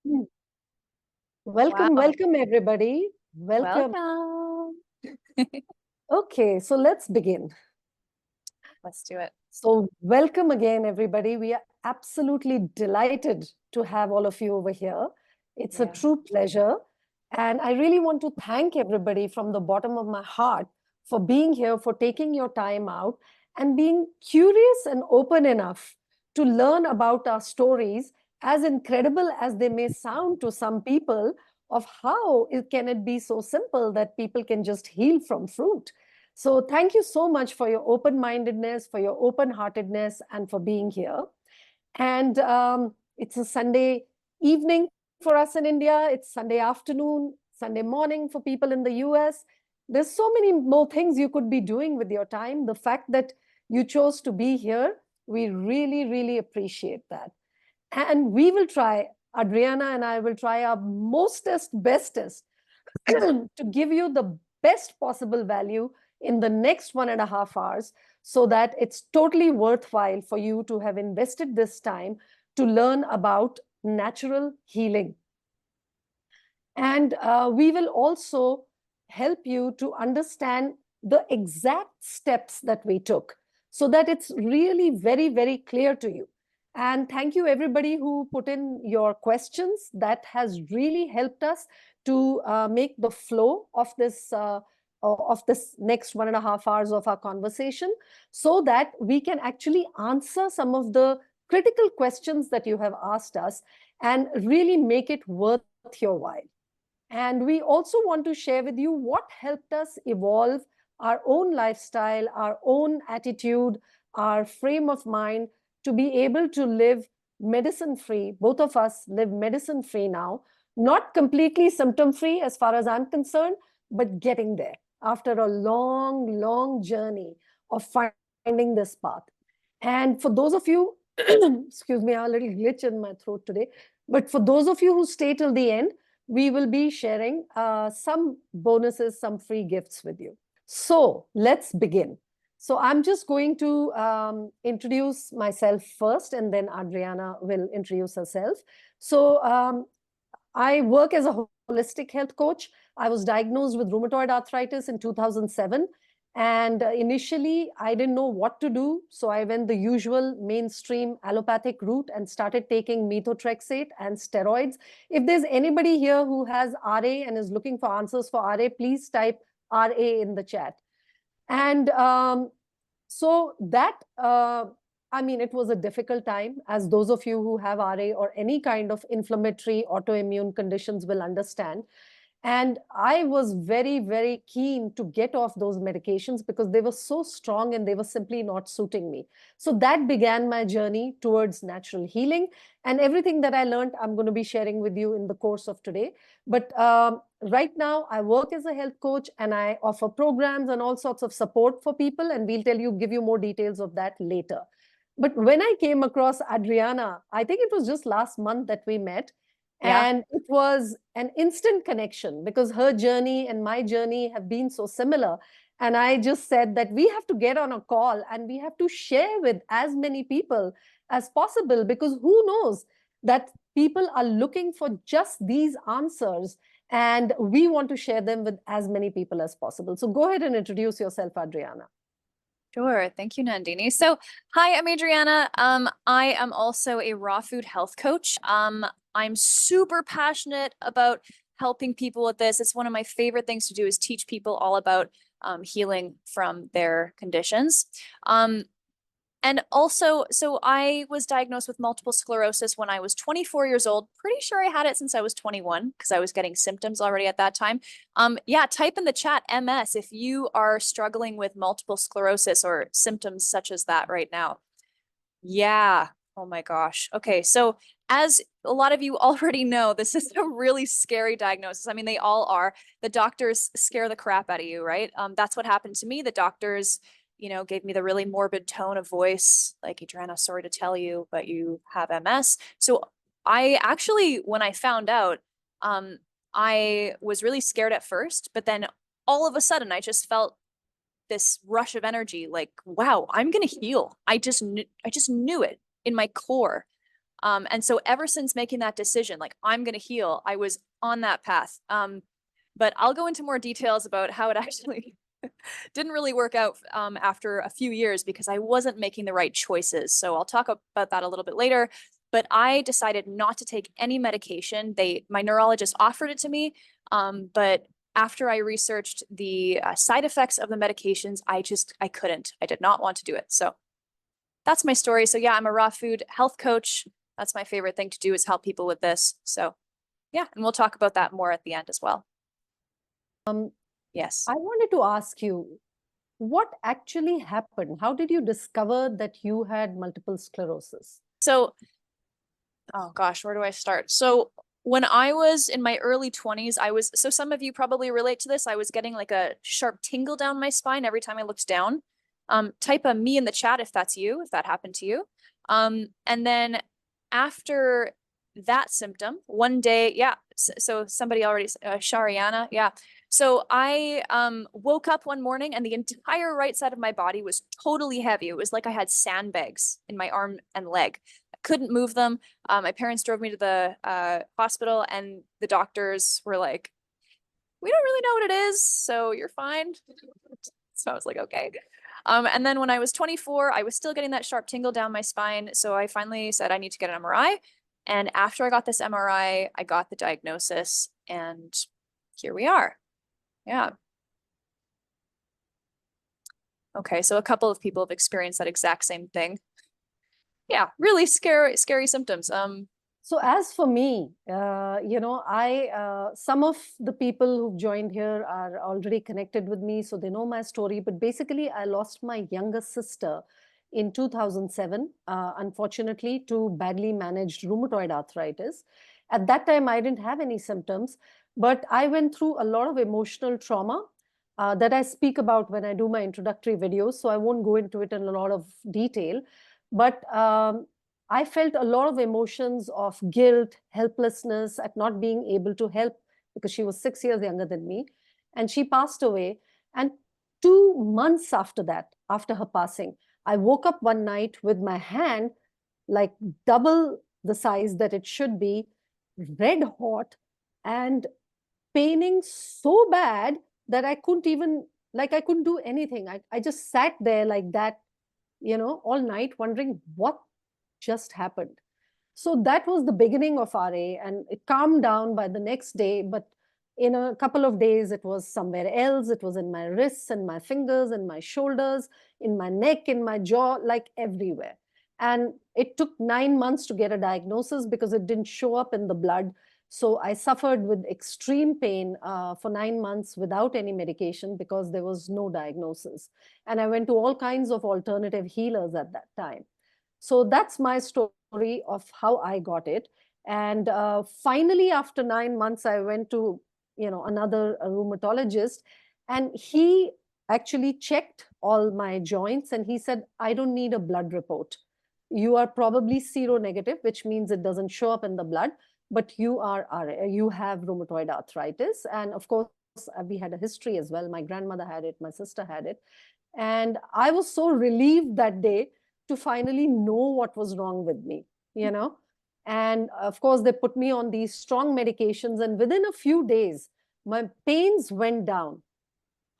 Mm. Welcome, Wow. welcome, everybody. Welcome. Welcome. Okay, so let's begin. Let's do it. So, welcome again, everybody. We are absolutely delighted to have all of you over here. It's a Yeah. true pleasure. And I really want to thank everybody from the bottom of my heart for being here, for taking your time out, and being curious and open enough to learn about our stories, as incredible as they may sound to some people, of how can it be so simple that people can just heal from fruit. So thank you so much for your open-mindedness, for your open-heartedness, and for being here. And it's a Sunday evening for us in India. It's Sunday afternoon, Sunday morning for people in the US. There's so many more things you could be doing with your time. The fact that you chose to be here, we really, really appreciate that. And we will try, Adriana and I will try our mostest, bestest to give you the best possible value in the next 1.5 hours so that it's totally worthwhile for you to have invested this time to learn about natural healing. And we will also help you to understand the exact steps that we took so that it's really very, very clear to you. And thank you, everybody who put in your questions. That has really helped us to make the flow of this next 1.5 hours of our conversation so that we can actually answer some of the critical questions that you have asked us and really make it worth your while. And we also want to share with you what helped us evolve our own lifestyle, our own attitude, our frame of mind to be able to live medicine-free. Both of us live medicine-free now, not completely symptom-free as far as I'm concerned, but getting there after a long, long journey of finding this path. And for those of you, excuse me, I have a little glitch in my throat today, but for those of you who stay till the end, we will be sharing some bonuses, some free gifts with you. So let's begin. So I'm just going to introduce myself first, and then Adriana will introduce herself. So I work as a holistic health coach. I was diagnosed with rheumatoid arthritis in 2007. And initially, I didn't know what to do. So I went the usual mainstream allopathic route and started taking methotrexate and steroids. If there's anybody here who has RA and is looking for answers for RA, please type RA in the chat. And so that, I mean, it was a difficult time, as those of you who have RA or any kind of inflammatory autoimmune conditions will understand. And I was very, very keen to get off those medications because they were so strong and they were simply not suiting me. So that began my journey towards natural healing. And everything that I learned, I'm going to be sharing with you in the course of today. But right now, I work as a health coach and I offer programs and all sorts of support for people. And we'll give you more details of that later. But when I came across Adriana, I think it was just last month that we met. Yeah. And it was an instant connection because her journey and my journey have been so similar. And I just said that we have to get on a call and we have to share with as many people as possible, because who knows that people are looking for just these answers and we want to share them with as many people as possible. So go ahead and introduce yourself, Adriana. Sure. Thank you, Nandini. So, hi, I'm Adriana. I am also a raw food health coach. I'm super passionate about helping people with this. It's one of my favorite things to do is teach people all about healing from their conditions. And also, so I was diagnosed with multiple sclerosis when I was 24 years old. Pretty sure I had it since I was 21 because I was getting symptoms already at that time. Yeah, type in the chat MS if you are struggling with multiple sclerosis or symptoms such as that right now. Yeah. Oh my gosh. Okay. So as a lot of you already know, this is a really scary diagnosis. I mean, they all are. The doctors scare the crap out of you, right? That's what happened to me. The doctors gave me the really morbid tone of voice, like, Adriana, sorry to tell you, but you have MS. So I actually, when I found out, I was really scared at first, but then all of a sudden I just felt this rush of energy, like, wow, I'm going to heal. I just knew it in my core. And so ever since making that decision, like I'm going to heal, I was on that path. But I'll go into more details about how it actually didn't really work out after a few years because I wasn't making the right choices. So I'll talk about that a little bit later. But I decided not to take any medication. My neurologist offered it to me, but after I researched the side effects of the medications, I couldn't. I did not want to do it. So that's my story. So yeah, I'm a raw food health coach. That's my favorite thing to do is help people with this. So yeah, and we'll talk about that more at the end as well. Yes. I wanted to ask you, what actually happened? How did you discover that you had multiple sclerosis? So, oh gosh, where do I start? So when I was in my early 20s, so some of you probably relate to this. I was getting like a sharp tingle down my spine every time I looked down. Type a me in the chat if that's you, if that happened to you. And then after that symptom, one day, yeah, so somebody already, Shariana, yeah. So I woke up one morning and the entire right side of my body was totally heavy. It was like I had sandbags in my arm and leg. I couldn't move them. My parents drove me to the hospital and the doctors were like, we don't really know what it is, so you're fine. So I was like, okay. And then when I was 24, I was still getting that sharp tingle down my spine. So I finally said, I need to get an MRI. And after I got this MRI, I got the diagnosis and here we are. Yeah. Okay, so a couple of people have experienced that exact same thing. Yeah, really scary symptoms. So as for me, some of the people who've joined here are already connected with me, so they know my story. But basically, I lost my younger sister in 2007, unfortunately, to badly managed rheumatoid arthritis. At that time, I didn't have any symptoms, but I went through a lot of emotional trauma that I speak about when I do my introductory videos. So I won't go into it in a lot of detail. But I felt a lot of emotions of guilt, helplessness at not being able to help because she was 6 years younger than me. And she passed away. And 2 months after that, after her passing, I woke up one night with my hand like double the size that it should be, red hot, and paining so bad that I couldn't even, like, I couldn't do anything. I just sat there like that, all night wondering what just happened. So that was the beginning of RA, and it calmed down by the next day. But in a couple of days, it was somewhere else. It was in my wrists and my fingers and my shoulders, in my neck, in my jaw, like everywhere. And it took 9 months to get a diagnosis because it didn't show up in the blood. So I suffered with extreme pain for 9 months without any medication because there was no diagnosis. And I went to all kinds of alternative healers at that time. So that's my story of how I got it. And finally, after 9 months, I went to another rheumatologist, and he actually checked all my joints, and he said, I don't need a blood report. You are probably seronegative, which means it doesn't show up in the blood, but you have rheumatoid arthritis. And of course, we had a history as well. My grandmother had it, my sister had it. And I was so relieved that day to finally know what was wrong with me. And of course, they put me on these strong medications, and within a few days, my pains went down.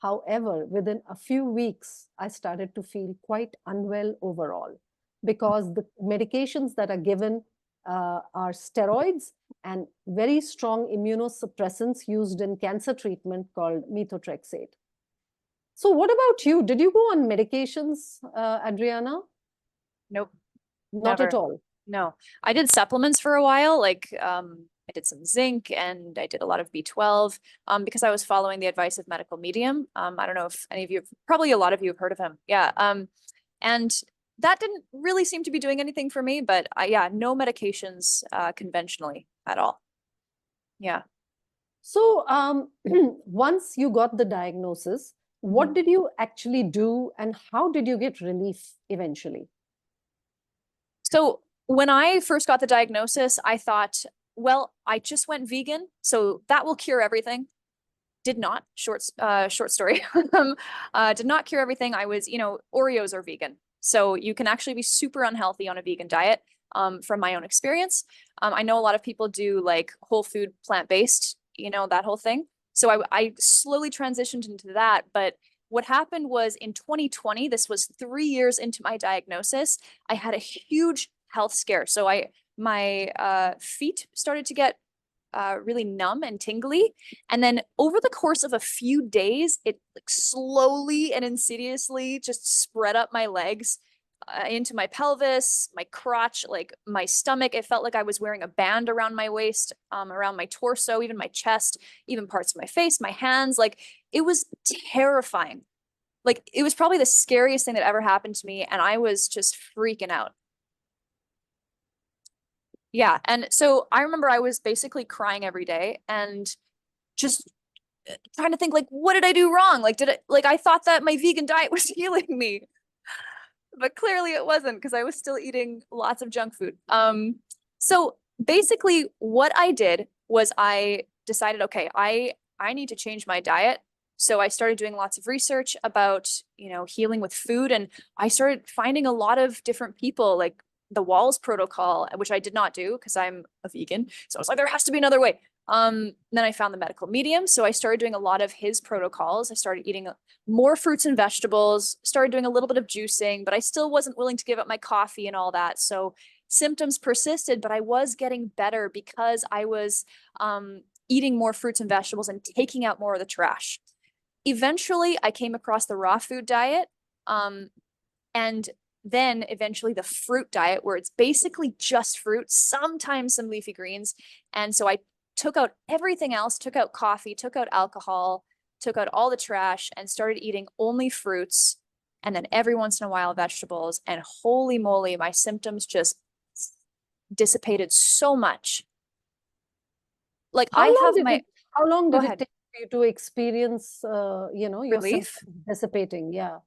However, within a few weeks, I started to feel quite unwell overall because the medications that are given are steroids and very strong immunosuppressants used in cancer treatment called methotrexate. So what about you? Did you go on medications, Adriana? Nope. Not Never. at all. No, I did supplements for a while. Like, I did some zinc and I did a lot of B12, because I was following the advice of medical medium. I don't know if any of you, probably a lot of you have heard of him. Yeah. And that didn't really seem to be doing anything for me, but yeah, no medications, conventionally at all. Yeah. So once you got the diagnosis, what did you actually do and how did you get relief eventually? So when I first got the diagnosis, I thought, well, I just went vegan, so that will cure everything. Did not. Short story. Did not cure everything. I was, Oreos are vegan, so you can actually be super unhealthy on a vegan diet. from my own experience. I know a lot of people do like whole food, plant-based, you know, that whole thing. So I slowly transitioned into that. But what happened was in 2020, this was 3 years into my diagnosis, I had a huge health scare. So my feet started to get really numb and tingly. And then over the course of a few days, it like slowly and insidiously just spread up my legs into my pelvis, my crotch, like my stomach. It felt like I was wearing a band around my waist, around my torso, even my chest, even parts of my face, my hands. Like it was terrifying. Like it was probably the scariest thing that ever happened to me. And I was just freaking out. Yeah. And so I remember I was basically crying every day and just trying to think like, what did I do wrong? Like, I thought that my vegan diet was healing me, but clearly it wasn't because I was still eating lots of junk food. So basically what I did was I decided, okay, I need to change my diet. So I started doing lots of research about, you know, healing with food. And I started finding a lot of different people, like the Walls protocol, which I did not do because I'm a vegan. So I was like, there has to be another way. Then I found the medical medium. So I started doing a lot of his protocols. I started eating more fruits and vegetables, started doing a little bit of juicing, but I still wasn't willing to give up my coffee and all that. So symptoms persisted, but I was getting better because I was eating more fruits and vegetables and taking out more of the trash. Eventually, I came across the raw food diet. And then eventually the fruit diet, where it's basically just fruit, sometimes some leafy greens. And so I took out everything else, took out coffee, took out alcohol, took out all the trash, and started eating only fruits. And then every once in a while, vegetables. And holy moly, my symptoms just dissipated so much. Like How I long have did my, it, how long go did it ahead, take for you to experience, you know, your relief. symptoms dissipating? Yeah.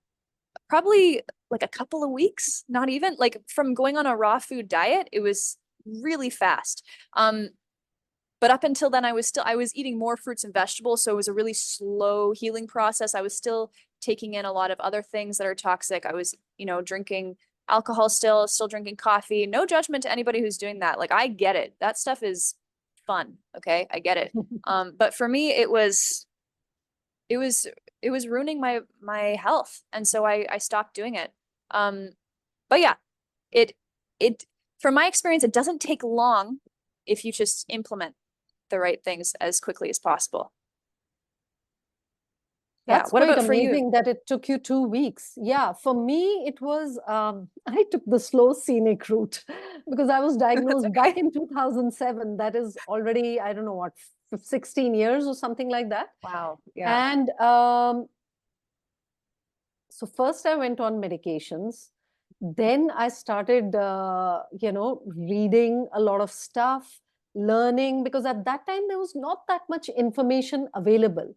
Probably like a couple of weeks, not even like from going on a raw food diet, it was really fast. But up until then, I was eating more fruits and vegetables. So it was a really slow healing process. I was still taking in a lot of other things that are toxic. I was, you know, drinking alcohol still drinking coffee. No judgment to anybody who's doing that. Like I get it. That stuff is fun. Okay. I get it. But for me, it was it was ruining my health. And so I stopped doing it. But yeah, it it from my experience, it doesn't take long if you just implement the right things as quickly as possible. Yeah. That's What quite about for you? amazing that it took you 2 weeks. Yeah, for me, it was, I took the slow scenic route because I was diagnosed back Okay. in 2007. That is already, I don't know what, 16 years or something like that. Wow. Yeah. And so first I went on medications. Then I started, you know, reading a lot of stuff, learning, because at that time there was not that much information available.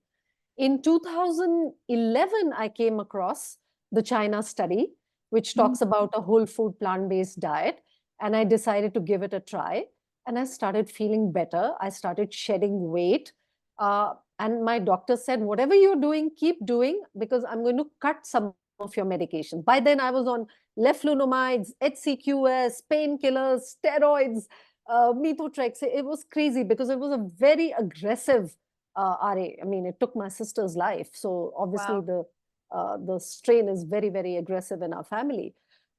In 2011, I came across the China study, which Mhm. talks about a whole food plant-based diet. And I decided to give it a try. And I started feeling better. I started shedding weight. And my doctor said, whatever you're doing, keep doing, because I'm going to cut some of your medications. By then, I was on leflunomides, HCQS, painkillers, steroids, methotrexate. It was crazy because it was a very aggressive RA. I mean, it took my sister's life. So obviously Wow. the strain is very, very aggressive in our family.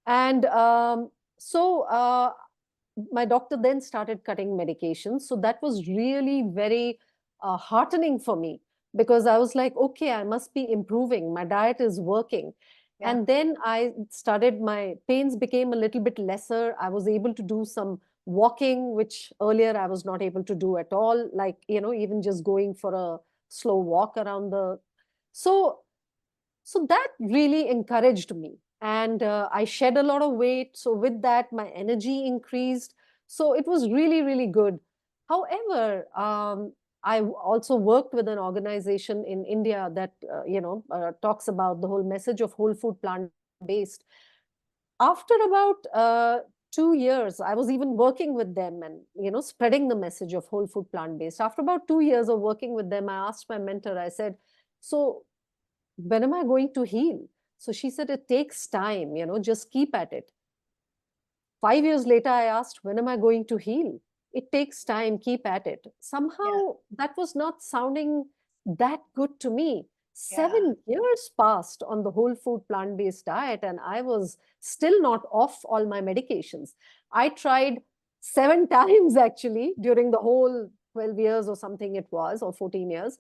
And my doctor then started cutting medications. So that was really very heartening for me because I was like, okay, I must be improving. My diet is working. Yeah. And then I started, my pains became a little bit lesser. I was able to do some walking, which earlier I was not able to do at all, like, you know, even just going for a slow walk around the. So, so that really encouraged me. And I shed a lot of weight. So with that, my energy increased. So it was really, really good. However, I also worked with an organization in India that, talks about the whole message of whole food plant based. After about 2 years, I was even working with them and, you know, spreading the message of whole food plant based. After about 2 years of working with them, I asked my mentor, I said, so when am I going to heal? So she said, it takes time, you know, just keep at it. 5 years later, I asked, when am I going to heal? It takes time, keep at it. Somehow that was not sounding that good to me. Yeah. 7 years passed on the whole food plant-based diet, and I was still not off all my medications. I tried 7 times actually during the whole 12 years or something it was, or 14 years,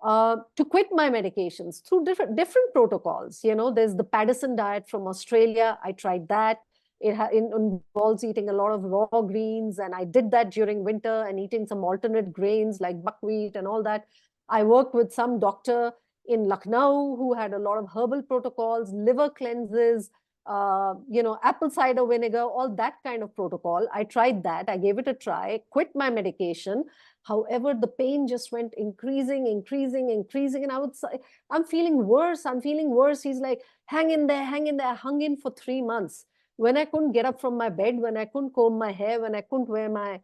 to quit my medications through different protocols. You know, there's the Paddison diet from Australia. I tried that. It involves eating a lot of raw greens, and I did that during winter and eating some alternate grains like buckwheat and all that. I worked with some doctor in Lucknow who had a lot of herbal protocols, liver cleanses, apple cider vinegar, all that kind of protocol. I tried that. I gave it a try, quit my medication. However, the pain just went increasing, and I would say, I'm feeling worse. I'm feeling worse. He's like, hang in there, hang in there. I hung in for 3 months. When I couldn't get up from my bed, when I couldn't comb my hair, when I couldn't wear my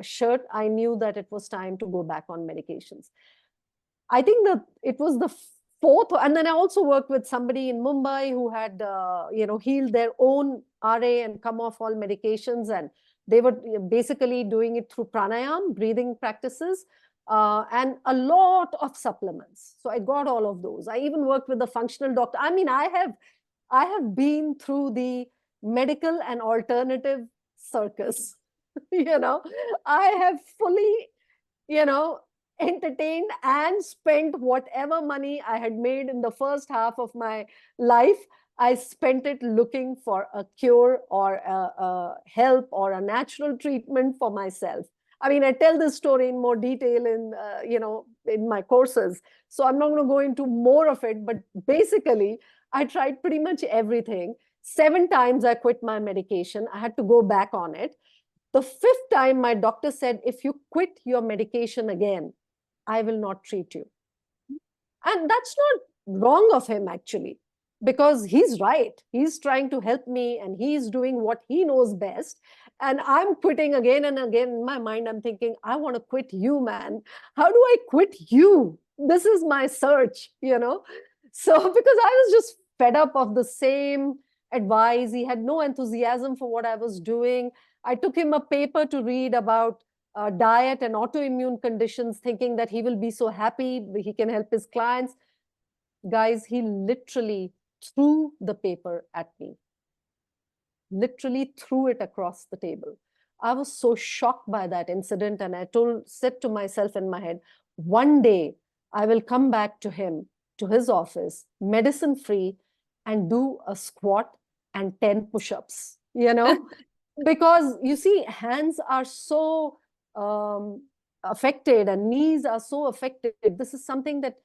shirt, I knew that it was time to go back on medications. I think that it was the fourth, and then I also worked with somebody in Mumbai who had, healed their own RA and come off all medications, and they were basically doing it through pranayam, breathing practices, and a lot of supplements. So I got all of those. I even worked with a functional doctor. I mean, I have been through the medical and alternative circus. I have fully, entertained and spent whatever money I had made in the first half of my life. I spent it looking for a cure or a help or a natural treatment for myself. I mean, I tell this story in more detail in my courses. So I'm not going to go into more of it, but basically, I tried pretty much everything. 7 times I quit my medication. I had to go back on it. The 5th time, my doctor said, if you quit your medication again, I will not treat you. And that's not wrong of him, actually, because he's right. He's trying to help me and he's doing what he knows best. And I'm quitting again and again. In my mind, I'm thinking, I want to quit you, man. How do I quit you? This is my search, So, because I was just fed up of the same advice. He had no enthusiasm for what I was doing. I took him a paper to read about diet and autoimmune conditions, thinking that he will be so happy, he can help his clients. Guys, he literally threw the paper at me. Literally threw it across the table. I was so shocked by that incident, and I said to myself in my head, one day I will come back to him, to his office, medicine free, and do a squat and 10 push-ups, because you see, hands are so affected and knees are so affected. This is something that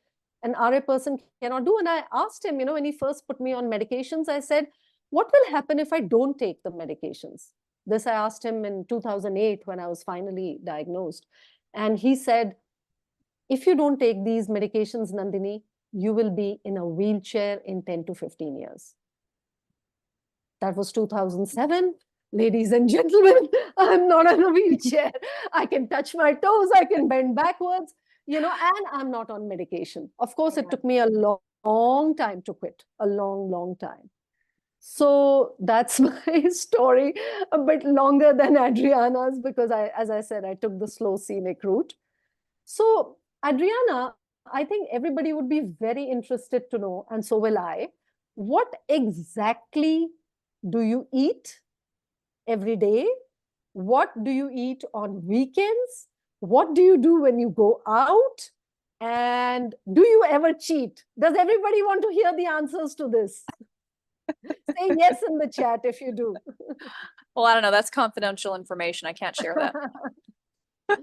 an RA person cannot do. And I asked him, when he first put me on medications, I said, what will happen if I don't take the medications? This I asked him in 2008 when I was finally diagnosed. And he said, if you don't take these medications, Nandini, you will be in a wheelchair in 10 to 15 years. That was 2007. Ladies and gentlemen, I'm not in a wheelchair. I can touch my toes, I can bend backwards, and I'm not on medication. Of course, it took me a long time to quit, a long time. So that's my story, a bit longer than Adriana's, because as I said, I took the slow scenic route. So Adriana, I think everybody would be very interested to know, and so will I, what exactly do you eat every day? What do you eat on weekends? What do you do when you go out? And do you ever cheat? Does everybody want to hear the answers to this? Say yes in the chat if you do. Well, I don't know. That's confidential information. I can't share that.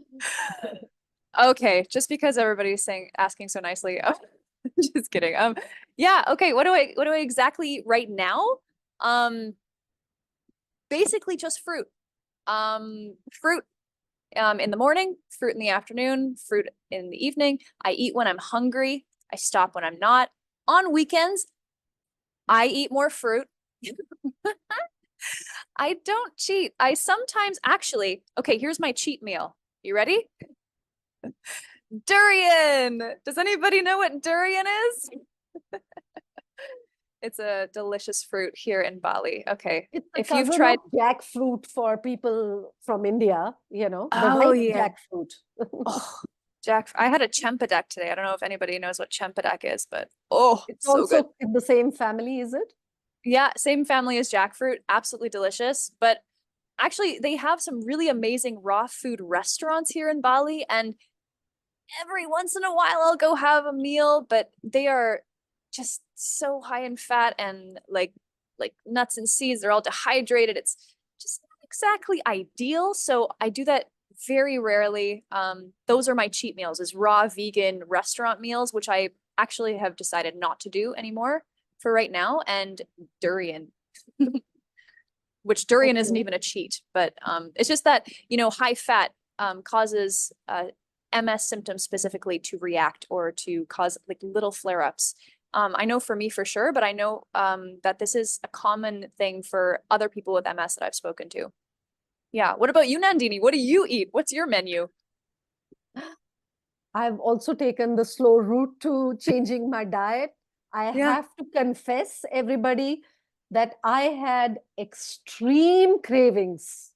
Okay, just because everybody's asking so nicely. Just kidding. Yeah, okay. What do I exactly eat right now? Basically just fruit. Fruit in the morning, fruit in the afternoon, fruit in the evening. I eat when I'm hungry. I stop when I'm not. On weekends, I eat more fruit. I don't cheat. I sometimes actually, okay, here's my cheat meal. You ready? Durian. Does anybody know what durian is? It's a delicious fruit here in Bali. Okay. It's a If you've cousin of tried, jackfruit for people from India, the oh white yeah. jackfruit. Oh, I had a Chempedak today. I don't know if anybody knows what Chempedak is, but oh, It's so good. also in the same family, is it? Yeah, same family as jackfruit, absolutely delicious. But actually, they have some really amazing raw food restaurants here in Bali, and every once in a while I'll go have a meal, but they are just so high in fat and like nuts and seeds. They're all dehydrated. It's just not exactly ideal. So I do that very rarely. Those are my cheat meals, is raw vegan restaurant meals, which I actually have decided not to do anymore for right now. And durian, which durian isn't Okay. even a cheat, but it's just that, high fat causes MS symptoms specifically to react or to cause like little flare-ups. I know for me for sure, but I know that this is a common thing for other people with MS that I've spoken to. Yeah. What about you, Nandini? What do you eat? What's your menu? I've also taken the slow route to changing my diet. I Yeah. have to confess, everybody, that I had extreme cravings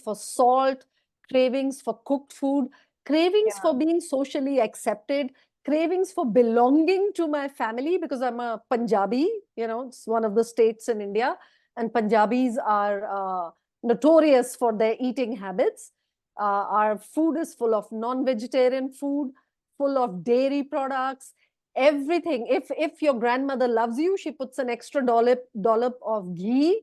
for salt, cravings for cooked food, cravings Yeah. for being socially accepted, cravings for belonging to my family because I'm a Punjabi, it's one of the states in India, and Punjabis are notorious for their eating habits. Our food is full of non-vegetarian food, full of dairy products, everything. If your grandmother loves you, she puts an extra dollop of ghee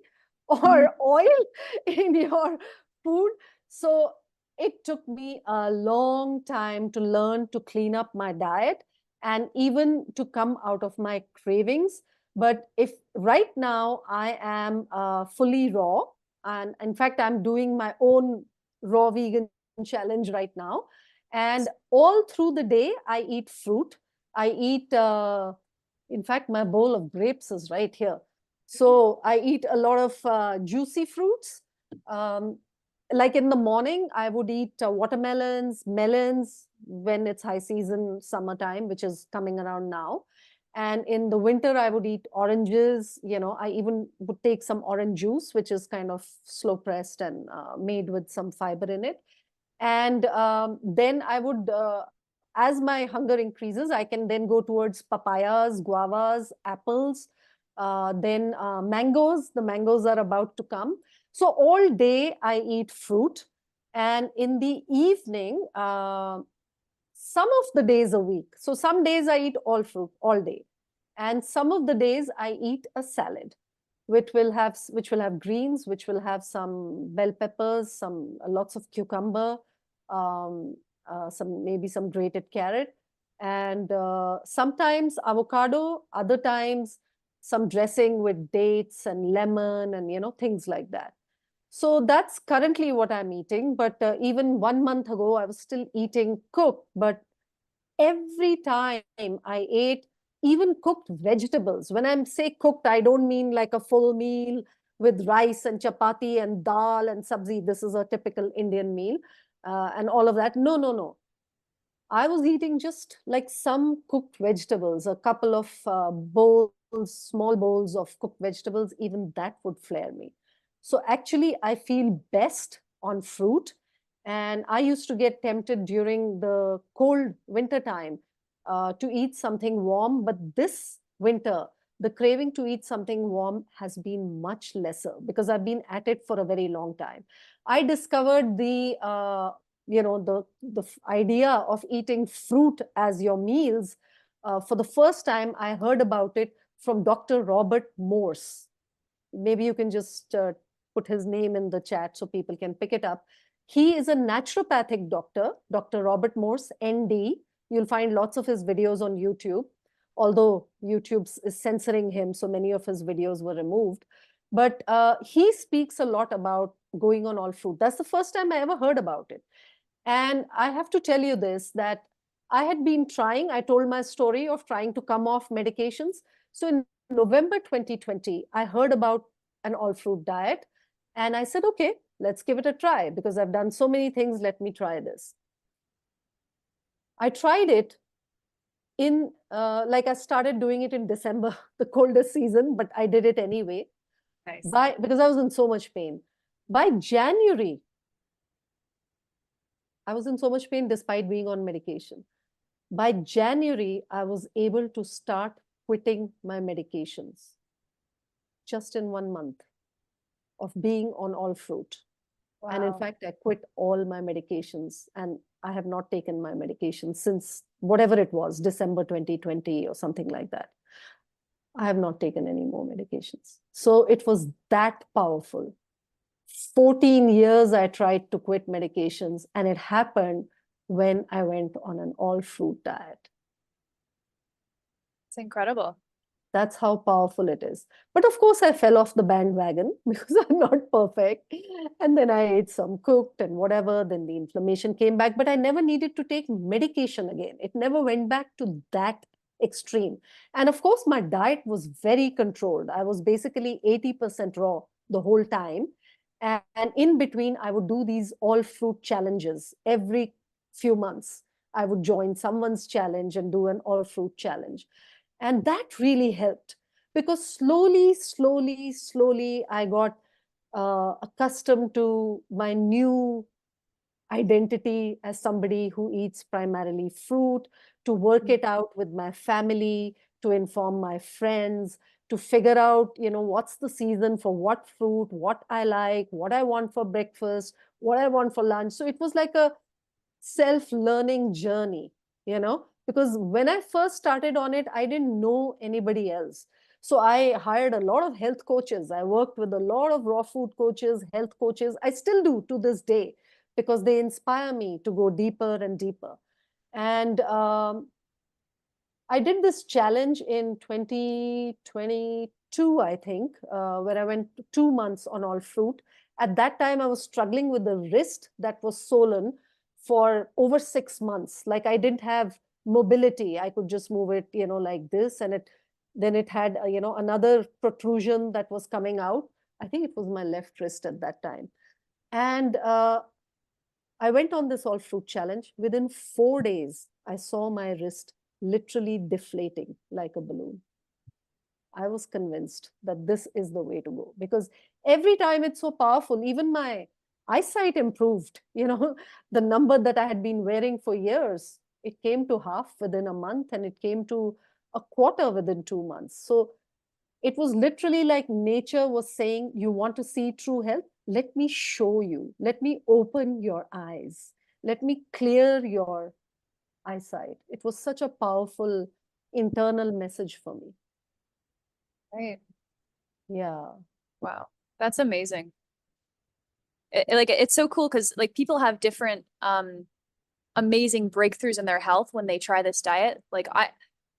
Mhm. or oil in your food. So it took me a long time to learn to clean up my diet and even to come out of my cravings. But if right now I am fully raw, and in fact, I'm doing my own raw vegan challenge right now. And all through the day, I eat fruit. I eat, in fact, my bowl of grapes is right here. So I eat a lot of juicy fruits. Um, like in the morning, I would eat watermelons, melons when it's high season, summertime, which is coming around now. And in the winter, I would eat oranges. I even would take some orange juice, which is kind of slow pressed and made with some fiber in it. And then I would, as my hunger increases, I can then go towards papayas, guavas, apples, then mangoes. The mangoes are about to come. So all day I eat fruit. And in the evening, some of the days a week. So some days I eat all fruit all day. And some of the days I eat a salad, which will have greens, which will have some bell peppers, some lots of cucumber, um, some grated carrot, and sometimes avocado. Other times some dressing with dates and lemon and things like that. So that's currently what I'm eating. But even 1 month ago, I was still eating cooked. But every time I ate even cooked vegetables, when I say cooked, I don't mean like a full meal with rice and chapati and dal and sabzi. This is a typical Indian meal and all of that. No, no, no. I was eating just like some cooked vegetables, a couple of bowls, small bowls of cooked vegetables, even that would flare me. So actually, I feel best on fruit. And I used to get tempted during the cold winter time to eat something warm. But this winter, the craving to eat something warm has been much lesser because I've been at it for a very long time. I discovered the idea of eating fruit as your meals. For the first time, I heard about it from Dr. Robert Morse. Maybe you can just put his name in the chat so people can pick it up. He is a naturopathic doctor, Dr. Robert Morse, ND. You'll find lots of his videos on YouTube, although YouTube is censoring him, so many of his videos were removed. But he speaks a lot about going on all fruit. That's the first time I ever heard about it. And I have to tell you this, that I had been trying, I told my story of trying to come off medications. So in November 2020, I heard about an all fruit diet. And I said, okay, let's give it a try because I've done so many things. Let me try this. I tried it. like I started doing it in December, the coldest season, but I did it anyway. Nice. Because I was in so much pain. By January, I was in so much pain despite being on medication. By January, I was able to start quitting my medications just in 1 month of being on all fruit. Wow. And in fact, I quit all my medications and I have not taken my medication since whatever it was, December 2020 or something like that. I have not taken any more medications. So it was that powerful. 14 years I tried to quit medications, and it happened when I went on an all fruit diet. It's incredible. That's how powerful it is. But of course, I fell off the bandwagon because I'm not perfect. And then I ate some cooked and whatever. Then the inflammation came back, but I never needed to take medication again. It never went back to that extreme. And of course, my diet was very controlled. I was basically 80% raw the whole time. And in between, I would do these all fruit challenges every few months. I would join someone's challenge and do an all fruit challenge. And that really helped because slowly, I got accustomed to my new identity as somebody who eats primarily fruit, to work it out with my family, to inform my friends, to figure out, what's the season for what fruit, what I like, what I want for breakfast, what I want for lunch. So it was like a self-learning journey, because when I first started on it, I didn't know anybody else. So I hired a lot of health coaches. I worked with a lot of raw food coaches, health coaches. I still do to this day because they inspire me to go deeper and deeper. And I did this challenge in 2022, I think, where I went 2 months on all fruit. At that time, I was struggling with the wrist that was swollen for over 6 months. Like I didn't have mobility. I could just move it, like this. And then it had, another protrusion that was coming out. I think it was my left wrist at that time. And I went on this all fruit challenge. Within 4 days, I saw my wrist literally deflating like a balloon. I was convinced that this is the way to go because every time it's so powerful, even my eyesight improved. The number that I had been wearing for years, it came to half within a month and it came to a quarter within 2 months. So it was literally like nature was saying, you want to see true health? Let me show you. Let me open your eyes. Let me clear your eyesight. It was such a powerful internal message for me. Right. Yeah. Wow. That's amazing. It's so cool because like people have different amazing breakthroughs in their health when they try this diet. Like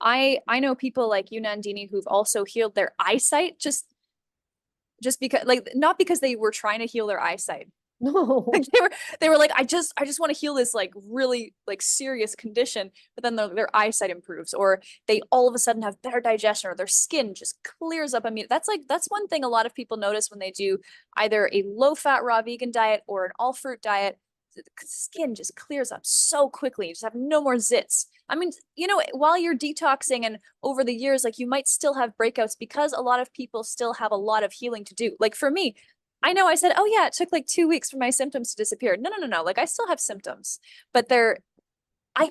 I know people like you, Nandini, who've also healed their eyesight just because like not because they were trying to heal their eyesight. No. Like they were like, I just want to heal this like really like serious condition, but then their eyesight improves, or they all of a sudden have better digestion, or their skin just clears up. I mean, that's one thing a lot of people notice when they do either a low-fat raw vegan diet or an all-fruit diet. The skin just clears up so quickly. You just have no more zits. I mean, while you're detoxing and over the years, like you might still have breakouts because a lot of people still have a lot of healing to do. Like for me, I know I said, oh yeah, it took like 2 weeks for my symptoms to disappear. No. Like I still have symptoms, but I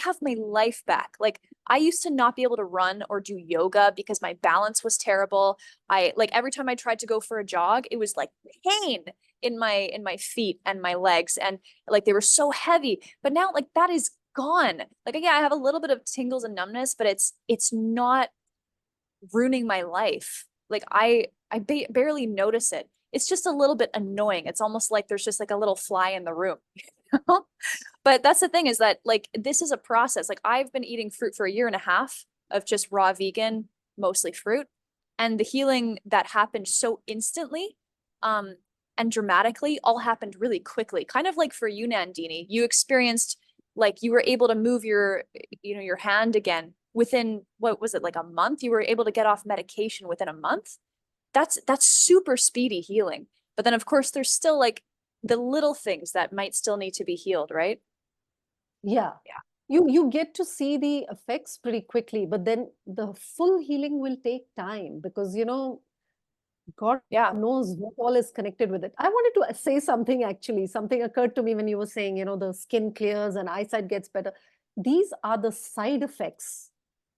have my life back. Like I used to not be able to run or do yoga because my balance was terrible. I like every time I tried to go for a jog, it was like pain in my feet and my legs. And like they were so heavy, but now like that is gone. Like, yeah, I have a little bit of tingles and numbness, but it's not ruining my life. Like I barely notice it. It's just a little bit annoying. It's almost like there's just like a little fly in the room. But that's the thing is that like this is a process. Like I've been eating fruit for a year and a half of just raw vegan, mostly fruit. And the healing that happened so instantly and dramatically all happened really quickly. Kind of like for you, Nandini, you experienced like you were able to move your hand again within, what was it, like a month? You were able to get off medication within a month. That's super speedy healing. But then of course there's still like the little things that might still need to be healed, right? Yeah. Yeah. you get to see the effects pretty quickly, but then the full healing will take time because, God Yeah. knows what all is connected with it. I wanted to say something actually. Something occurred to me when you were saying, the skin clears and eyesight gets better. These are the side effects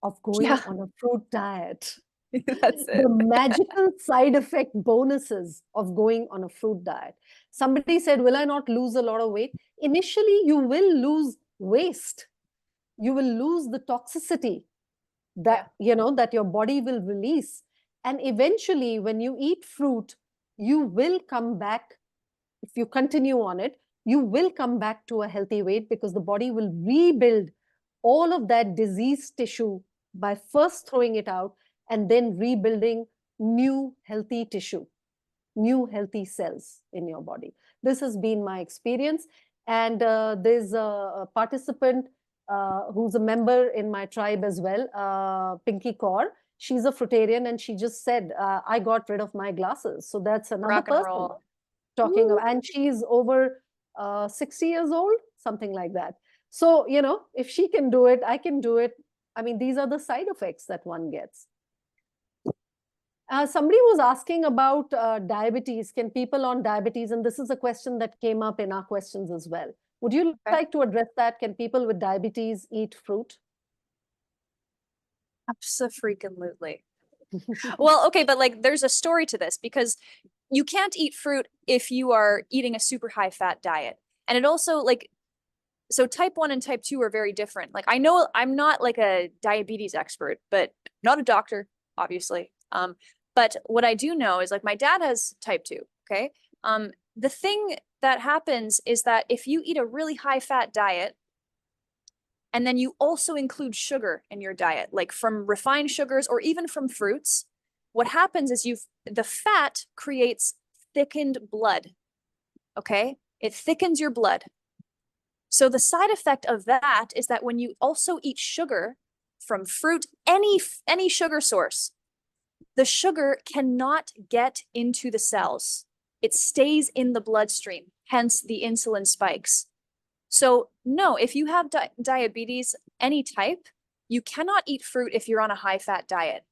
of going Yeah, on a fruit diet. that's The it. magical side effect bonuses of going on a fruit diet. Somebody said, will I not lose a lot of weight? Initially, you will lose waste. You will lose the toxicity Yeah. that your body will release, and eventually when you eat fruit, you will come back. If you continue on it, you will come back to a healthy weight because the body will rebuild all of that diseased tissue by first throwing it out and then rebuilding new healthy tissue, new healthy cells in your body. This has been my experience. And there's a participant who's a member in my tribe as well, Pinky Kaur. She's a fruitarian and she just said, I got rid of my glasses. So that's another Rock and person roll. talking Woo. about, and she's over 60 years old, something like that. So, if she can do it, I can do it. I mean, these are the side effects that one gets. Somebody was asking about diabetes. Can people on diabetes, and this is a question that came up in our questions as well. Would you Okay. like to address that? Can people with diabetes eat fruit? Abso-freaking-lutely. Well, okay, but like there's a story to this because you can't eat fruit if you are eating a super high fat diet. And it also like, so type 1 and type 2 are very different. Like I know I'm not like a diabetes expert, but not a doctor, obviously. But what I do know is like my dad has type 2, okay? The thing that happens is that if you eat a really high fat diet, and then you also include sugar in your diet, like from refined sugars or even from fruits, what happens is the fat creates thickened blood. Okay? It thickens your blood. So the side effect of that is that when you also eat sugar from fruit, any sugar source, the sugar cannot get into the cells. It stays in the bloodstream, hence the insulin spikes. So no, if you have diabetes, any type, you cannot eat fruit if you're on a high fat diet.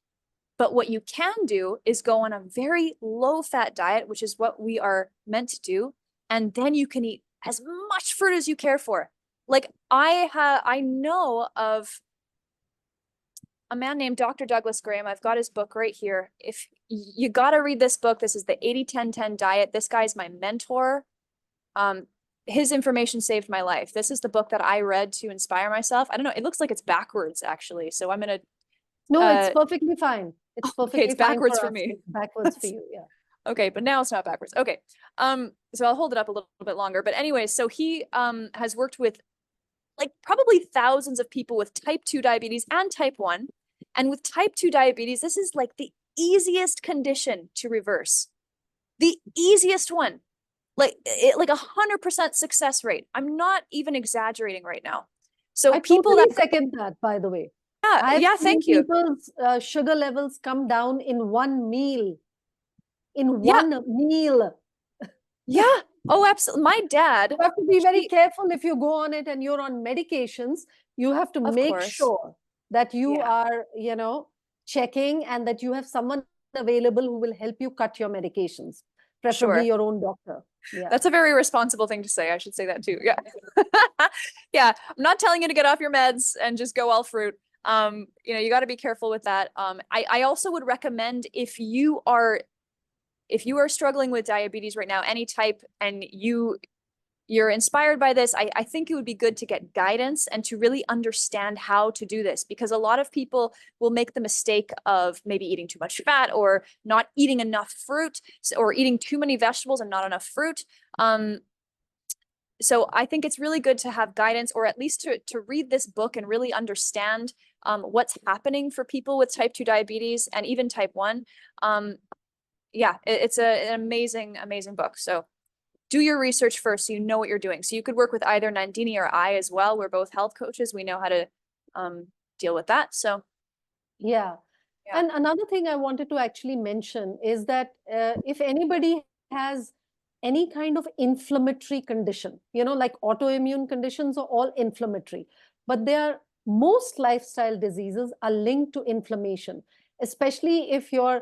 But what you can do is go on a very low fat diet, which is what we are meant to do. And then you can eat as much fruit as you care for. Like I know of a man named Dr. Douglas Graham. I've got his book right here. If you got to read this book, this is the 80-10-10 diet. This guy's my mentor. His information saved my life. This is the book that I read to inspire myself. I don't know. It looks like it's backwards actually. So I'm going to. No, it's perfectly fine. It's Okay, it's perfectly fine backwards for for us. me. It's backwards for you. Yeah. Okay, but now it's not backwards. Okay. So I'll hold it up a little bit longer. But anyways, so he has worked with like probably thousands of people with type 2 diabetes and type 1. And with type 2 diabetes, this is like the easiest condition to reverse. The easiest one. Like 100% success rate. I'm not even exaggerating right now. So I people totally that second that, by the way. I've yeah, seen thank you. people's sugar levels come down in one meal. In Yeah, one meal. yeah. Oh, absolutely. My dad, You have to be very careful if you go on it and you're on medications. You have to of make course. sure that you Yeah, are, checking and that you have someone available who will help you cut your medications, preferably sure. your own doctor. Yeah. That's a very responsible thing to say. I should say that too. Yeah. Yeah. I'm not telling you to get off your meds and just go all fruit. You got to be careful with that. I also would recommend if you are struggling with diabetes right now, any type, and you're inspired by this, I think it would be good to get guidance and to really understand how to do this, because a lot of people will make the mistake of maybe eating too much fat or not eating enough fruit or eating too many vegetables and not enough fruit. So I think it's really good to have guidance, or at least to read this book and really understand what's happening for people with type 2 diabetes and even type 1. Yeah, it's an amazing, amazing book. So do your research first so you know what you're doing. So you could work with either Nandini or I as well. We're both health coaches. We know how to deal with that. So Yeah. yeah. And another thing I wanted to actually mention is that if anybody has any kind of inflammatory condition, like autoimmune conditions are all inflammatory. but most lifestyle diseases are linked to inflammation, especially if your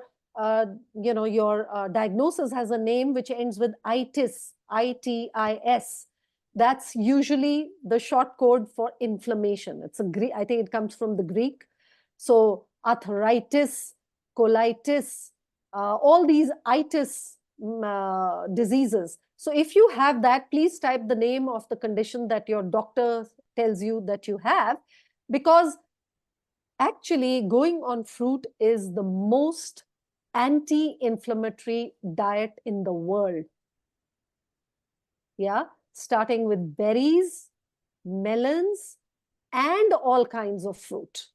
diagnosis has a name which ends with itis, I-T-I-S. That's usually the short code for inflammation. It's a Greek, I think it comes from the Greek. So arthritis, colitis, all these itis diseases. So if you have that, please type the name of the condition that your doctor tells you that you have, because actually going on fruit is the most anti-inflammatory diet in the world. Yeah, starting with berries, melons, and all kinds of fruit.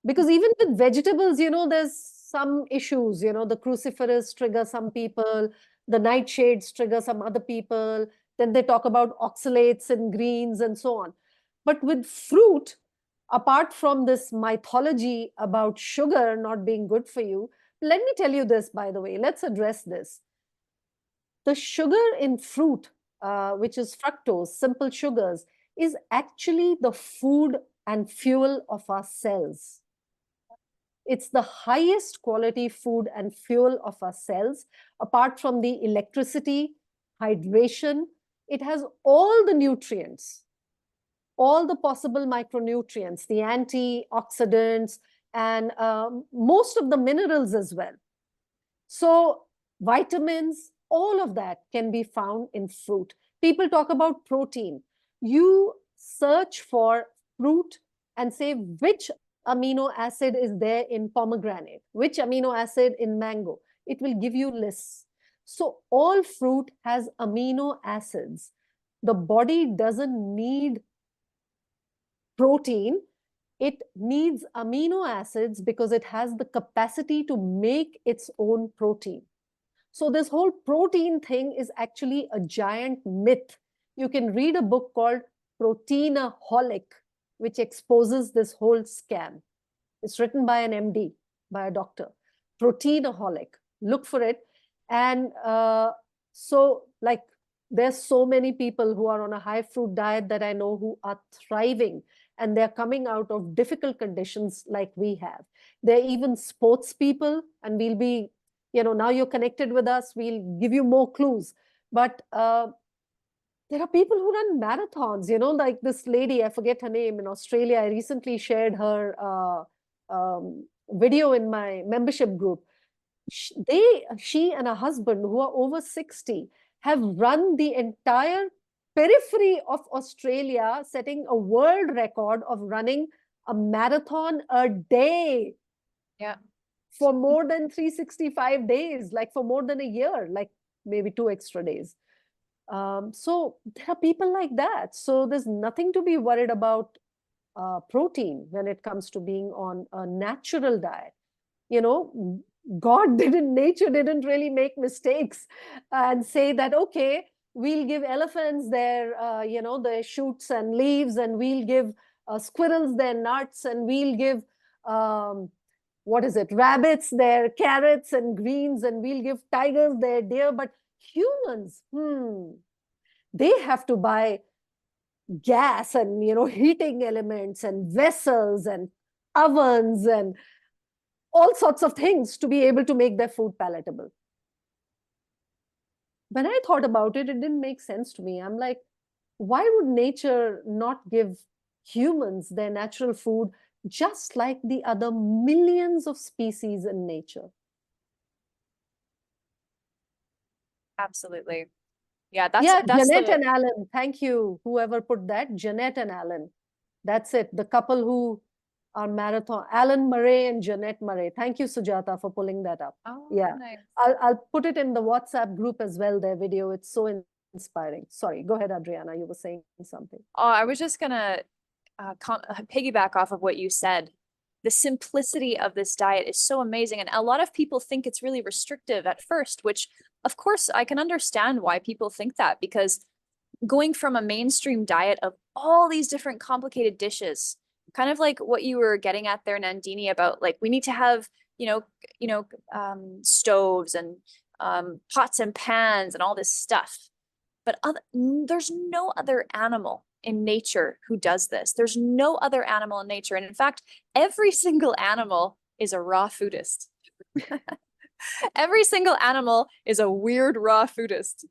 Because even with vegetables, there's some issues, the cruciferous trigger some people, the nightshades trigger some other people, then they talk about oxalates in greens and so on. But with fruit, apart from this mythology about sugar not being good for you, let me tell you this, by the way, let's address this. The sugar in fruit, which is fructose, simple sugars, is actually the food and fuel of our cells. It's the highest quality food and fuel of our cells. Apart from the electricity, hydration, it has all the nutrients, all the possible micronutrients, the antioxidants, and most of the minerals as well. So vitamins, all of that can be found in fruit. People talk about protein. You search for fruit and say which amino acid is there in pomegranate, which amino acid in mango. It will give you lists. So all fruit has amino acids. The body doesn't need protein. It needs amino acids because it has the capacity to make its own protein. So this whole protein thing is actually a giant myth. You can read a book called Proteinaholic, which exposes this whole scam. It's written by an MD, by a doctor. Proteinaholic. Look for it. And there's so many people who are on a high fruit diet that I know who are thriving, and they're coming out of difficult conditions like we have. They're even sports people, and we'll be, now you're connected with us, we'll give you more clues. But there are people who run marathons, like this lady, I forget her name, in Australia. I recently shared her video in my membership group. She and her husband, who are over 60, have run the entire periphery of Australia, setting a world record of running a marathon a day. Yeah. For more than 365 days, like for more than a year, like maybe 2 extra days. So there are people like that. So there's nothing to be worried about protein when it comes to being on a natural diet. Nature didn't really make mistakes and say that, okay, we'll give elephants their, their shoots and leaves, and we'll give squirrels their nuts, and we'll give, rabbits their carrots and greens, and we'll give tigers their deer. But humans, they have to buy gas and, heating elements and vessels and ovens and all sorts of things to be able to make their food palatable. When I thought about it, it didn't make sense to me. I'm like, why would nature not give humans their natural food just like the other millions of species in nature? Absolutely. Yeah, Jeanette and Alan. Thank you, whoever put that. Jeanette and Alan. That's it. The couple who are marathon. Alan Murray and Jeanette Murray. Thank you, Sujata, for pulling that up. Oh, yeah. Nice. I'll put it in the WhatsApp group as well, their video. It's so inspiring. Sorry, go ahead, Adriana. You were saying something. Oh, I was just gonna piggyback off of what you said. The simplicity of this diet is so amazing. And a lot of people think it's really restrictive at first, which of course I can understand why people think that, because going from a mainstream diet of all these different complicated dishes, kind of like what you were getting at there, Nandini, about like, we need to have, stoves and pots and pans and all this stuff. But there's no other animal in nature who does this. There's no other animal in nature. And in fact, every single animal is a raw foodist. Every single animal is a weird raw foodist,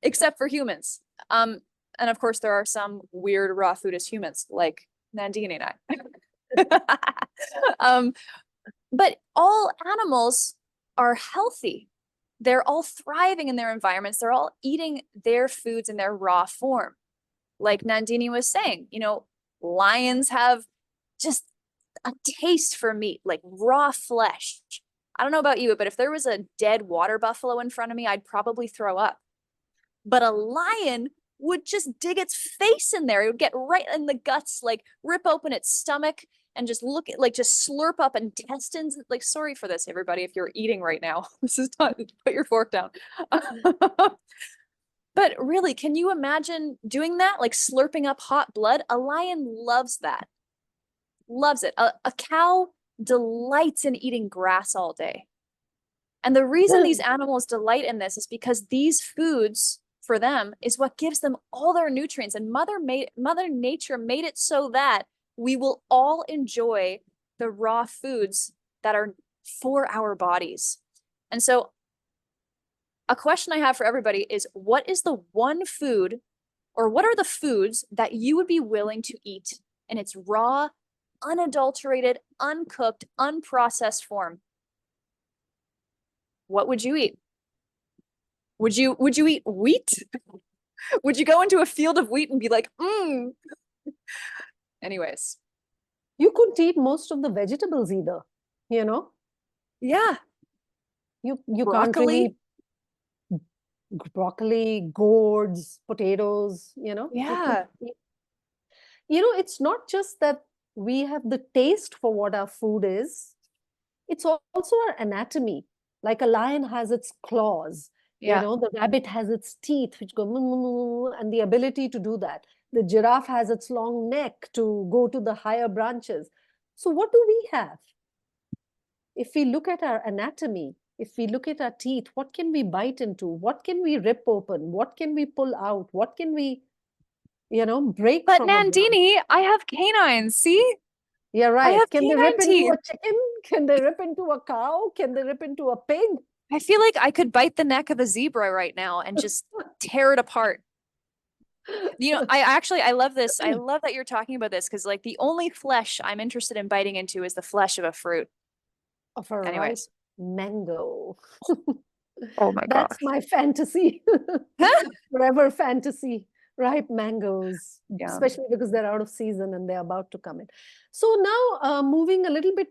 except for humans. And of course, there are some weird raw foodist humans like Nandini and I. But all animals are healthy. They're all thriving in their environments. They're all eating their foods in their raw form. Like Nandini was saying, you know, lions have just a taste for meat, like raw flesh. I don't know about you, but if there was a dead water buffalo in front of me, I'd probably throw up. But a lion would just dig its face in there. It would get right in the guts, like rip open its stomach and just look at, like, just slurp up intestines. Like, sorry for this, everybody, if you're eating right now. This is not, put your fork down. But really, can you imagine doing that? Like slurping up hot blood? A lion loves that. Loves it. A cow delights in eating grass all day. And the reason these animals delight in this is because these foods for them is what gives them all their nutrients. And Mother Nature made it so that we will all enjoy the raw foods that are for our bodies. And so a question I have for everybody is, what is the one food, or what are the foods that you would be willing to eat in its raw, unadulterated, uncooked, unprocessed form? What would you eat? Would you eat wheat? Would you go into a field of wheat and be like, Anyways. You couldn't eat most of the vegetables either, you know? Yeah. You Broccoli. can't really broccoli, gourds, potatoes, you know? Yeah. You know, it's not just that we have the taste for what our food is, it's also our anatomy. Like a lion has its claws, you know, the rabbit has its teeth, which go, and the ability to do that. The giraffe has its long neck to go to the higher branches. So what do we have? If we look at our anatomy, if we look at our teeth, what can we bite into? What can we rip open? What can we pull out? What can we, you know, break But from a branch? Nandini, I have canines, see? You're I right. have Can they rip canine into teeth. a chicken? Can they rip into a cow? Can they rip into a pig? I feel like I could bite the neck of a zebra right now and just tear it apart. You know, I love this. I love that you're talking about this, because like the only flesh I'm interested in biting into is the flesh of a fruit. Of a ripe Anyways. mango. Oh my That's gosh. my fantasy. Forever fantasy. Ripe mangoes, Yeah. especially because they're out of season and they're about to come in. So now, moving a little bit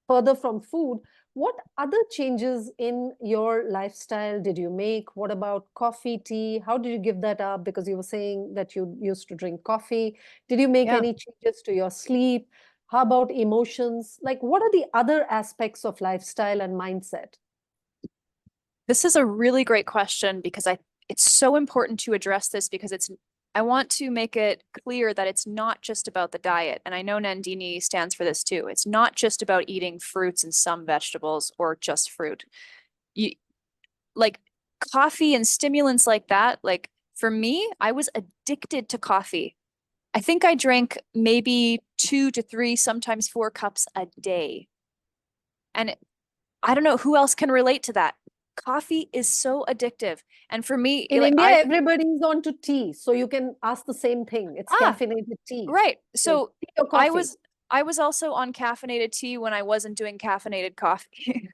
further from food, what other changes in your lifestyle did you make? What about coffee, tea? How did you give that up? Because you were saying that you used to drink coffee. Did you make Yeah. any changes to your sleep? How about emotions? Like, what are the other aspects of lifestyle and mindset? This is a really great question, because it's so important to address this, because I want to make it clear that it's not just about the diet. And I know Nandini stands for this too. It's not just about eating fruits and some vegetables or just fruit. Like coffee and stimulants like that, like for me, I was addicted to coffee. I think I drank maybe 2 to 3, sometimes 4 cups a day. And I don't know who else can relate to that. Coffee is so addictive. And for me, In like India, everybody's on to tea, so you can ask the same thing. It's caffeinated tea. Right. So tea or coffee. I was also on caffeinated tea when I wasn't doing caffeinated coffee.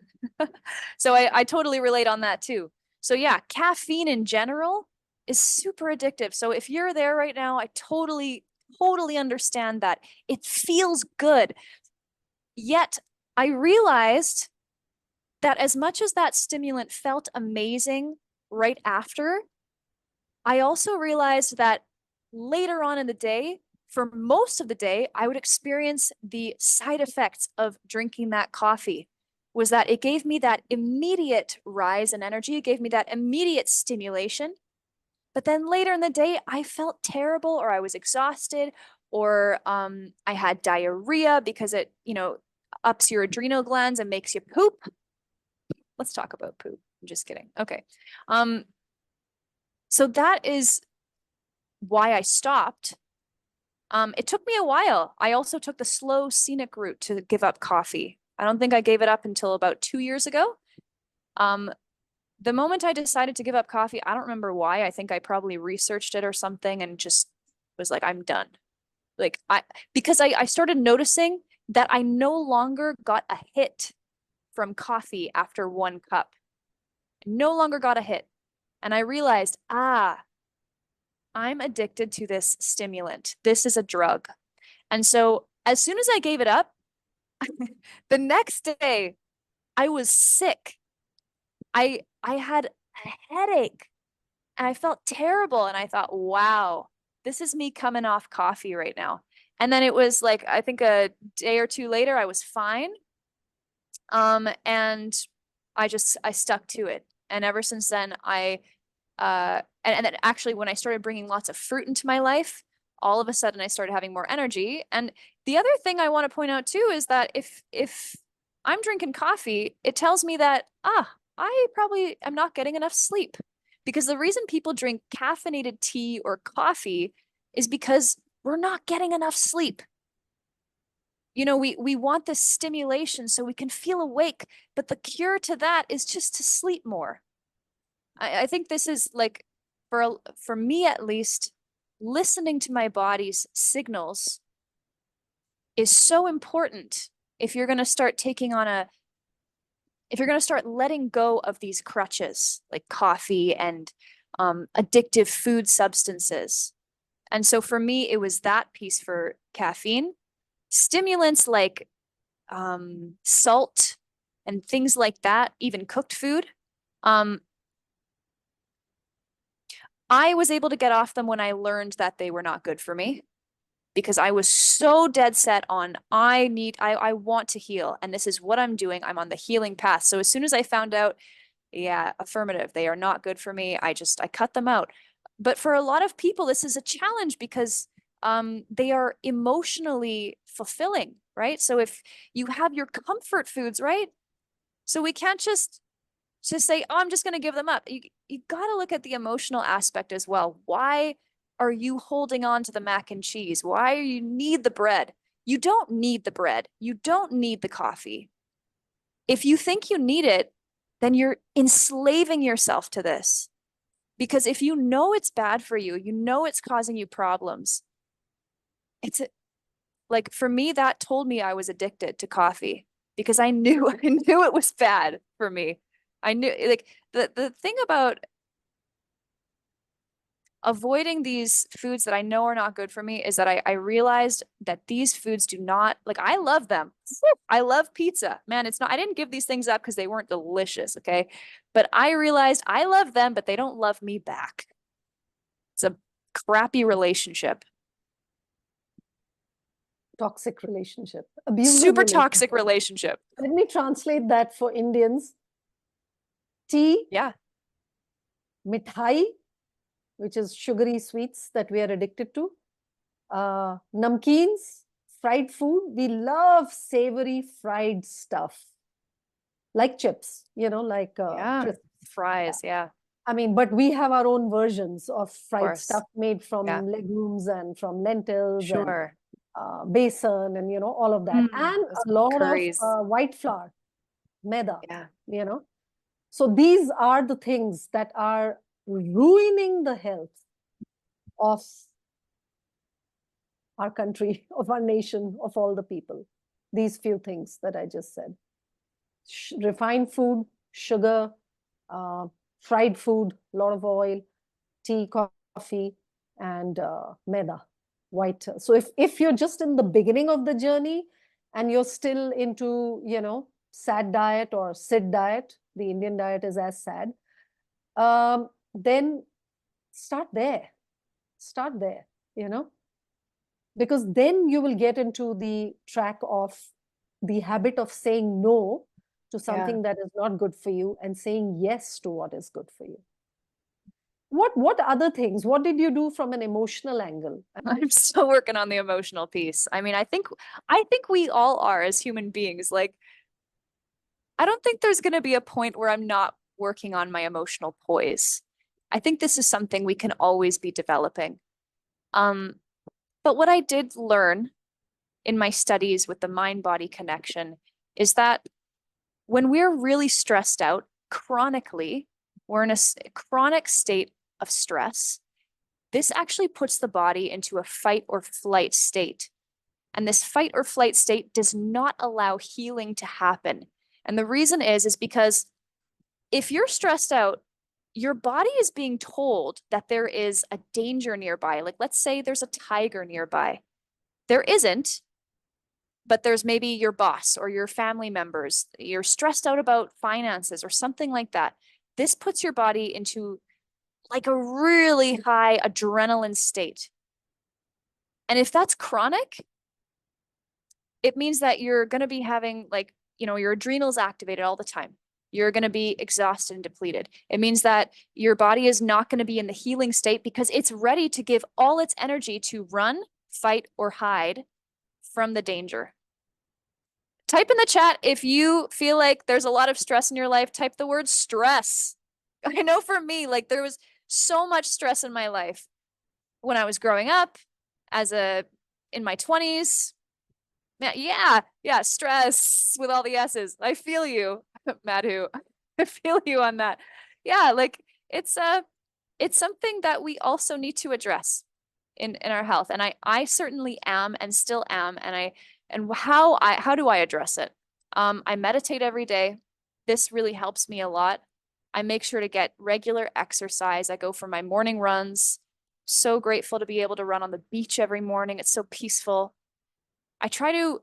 So I totally relate on that too. So yeah, caffeine in general is super addictive. So if you're there right now, I totally understand that. It feels good. Yet I realized that as much as that stimulant felt amazing right after, I also realized that later on in the day, for most of the day, I would experience the side effects of drinking that coffee. Was that it gave me that immediate rise in energy, it gave me that immediate stimulation. But then later in the day, I felt terrible, or I was exhausted, or I had diarrhea because it, you know, ups your adrenal glands and makes you poop. Let's talk about poop. I'm just kidding. Okay. So that is why I stopped, it took me a while. I also took the slow, scenic route to give up coffee. I don't think I gave it up until about 2 years ago. The moment I decided to give up coffee, I don't remember why. I think I probably researched it or something and just was like, I'm done. Like because I started noticing that I no longer got a hit from coffee after 1 cup. I no longer got a hit. And I realized, I'm addicted to this stimulant. This is a drug. And so as soon as I gave it up, the next day I was sick. I had a headache and I felt terrible. And I thought, wow, this is me coming off coffee right now. And then it was like, I think a day or two later, I was fine. And I stuck to it. And ever since then, and then actually when I started bringing lots of fruit into my life, all of a sudden I started having more energy. And the other thing I want to point out too is that if I'm drinking coffee, it tells me that, I probably am not getting enough sleep. Because the reason people drink caffeinated tea or coffee is because we're not getting enough sleep. You know, we want this stimulation so we can feel awake, but the cure to that is just to sleep more. I think this is like, for me at least, listening to my body's signals is so important if you're going to start if you're going to start letting go of these crutches like coffee and addictive food substances. And so for me, it was that piece for caffeine. Stimulants like salt and things like that, even cooked food. I was able to get off them when I learned that they were not good for me, because I was so dead set on I want to heal, and this is what I'm doing. I'm on the healing path. So as soon as I found out, yeah, affirmative, they are not good for me, I cut them out. But for a lot of people, this is a challenge because they are emotionally fulfilling, right? So if you have your comfort foods, right? So we can't just say, oh, I'm just going to give them up. You got to look at the emotional aspect as well. Why are you holding on to the mac and cheese? Why you need the bread? You don't need the bread. You don't need the coffee. If you think you need it, then you're enslaving yourself to this. Because if you know it's bad for you, you know it's causing you problems. Like for me, that told me I was addicted to coffee because I knew it was bad for me. I knew, like, the thing about avoiding these foods that I know are not good for me is that I realized that these foods do not, like, I love them. I love pizza. Man, I didn't give these things up because they weren't delicious, okay? But I realized I love them, but they don't love me back. It's a crappy relationship. Toxic relationship, abusive Super relationship. toxic relationship. Let me translate that for Indians. Tea, Yeah. mithai, which is sugary sweets that we are addicted to. Namkeens, fried food. We love savory fried stuff. Like chips, like crisps. Fries, yeah. I mean, but we have our own versions of fried stuff made from Yeah. legumes and from lentils Sure. and besan and, all of that. And a lot curries. of white flour, maida, Yeah. So these are the things that are ruining the health of our country, of our nation, of all the people. These few things that I just said. Refined food, sugar, fried food, a lot of oil, tea, coffee, and maida, white. So if you're just in the beginning of the journey and you're still into, sad diet or SID diet, the Indian diet is as sad, then start there. Start there, because then you will get into the track of the habit of saying no to something that is not good for you and saying yes to what is good for you. What other things? What did you do from an emotional angle? I'm still working on the emotional piece. I mean, I think we all are as human beings. Like, I don't think there's going to be a point where I'm not working on my emotional poise. I think this is something we can always be developing. But what I did learn in my studies with the mind-body connection is that when we're really stressed out chronically, we're in a chronic state of stress. This actually puts the body into a fight or flight state. And this fight or flight state does not allow healing to happen. And the reason is because if you're stressed out, your body is being told that there is a danger nearby. Like, let's say there's a tiger nearby. There isn't, but there's maybe your boss or your family members. You're stressed out about finances or something like that. This puts your body into like a really high adrenaline state. And if that's chronic, it means that you're going to be having like, your adrenals activated all the time. You're going to be exhausted and depleted. It means that your body is not going to be in the healing state because it's ready to give all its energy to run, fight, or hide from the danger. Type in the chat if you feel like there's a lot of stress in your life. Type the word stress. I know for me, like there was so much stress in my life when I was growing up, in my 20s. Yeah, stress with all the S's. I feel you, Madhu. I feel you on that. Yeah, like it's something that we also need to address in our health. And I certainly am and still am. And how do I address it? I meditate every day. This really helps me a lot. I make sure to get regular exercise. I go for my morning runs. So grateful to be able to run on the beach every morning. It's so peaceful. I try to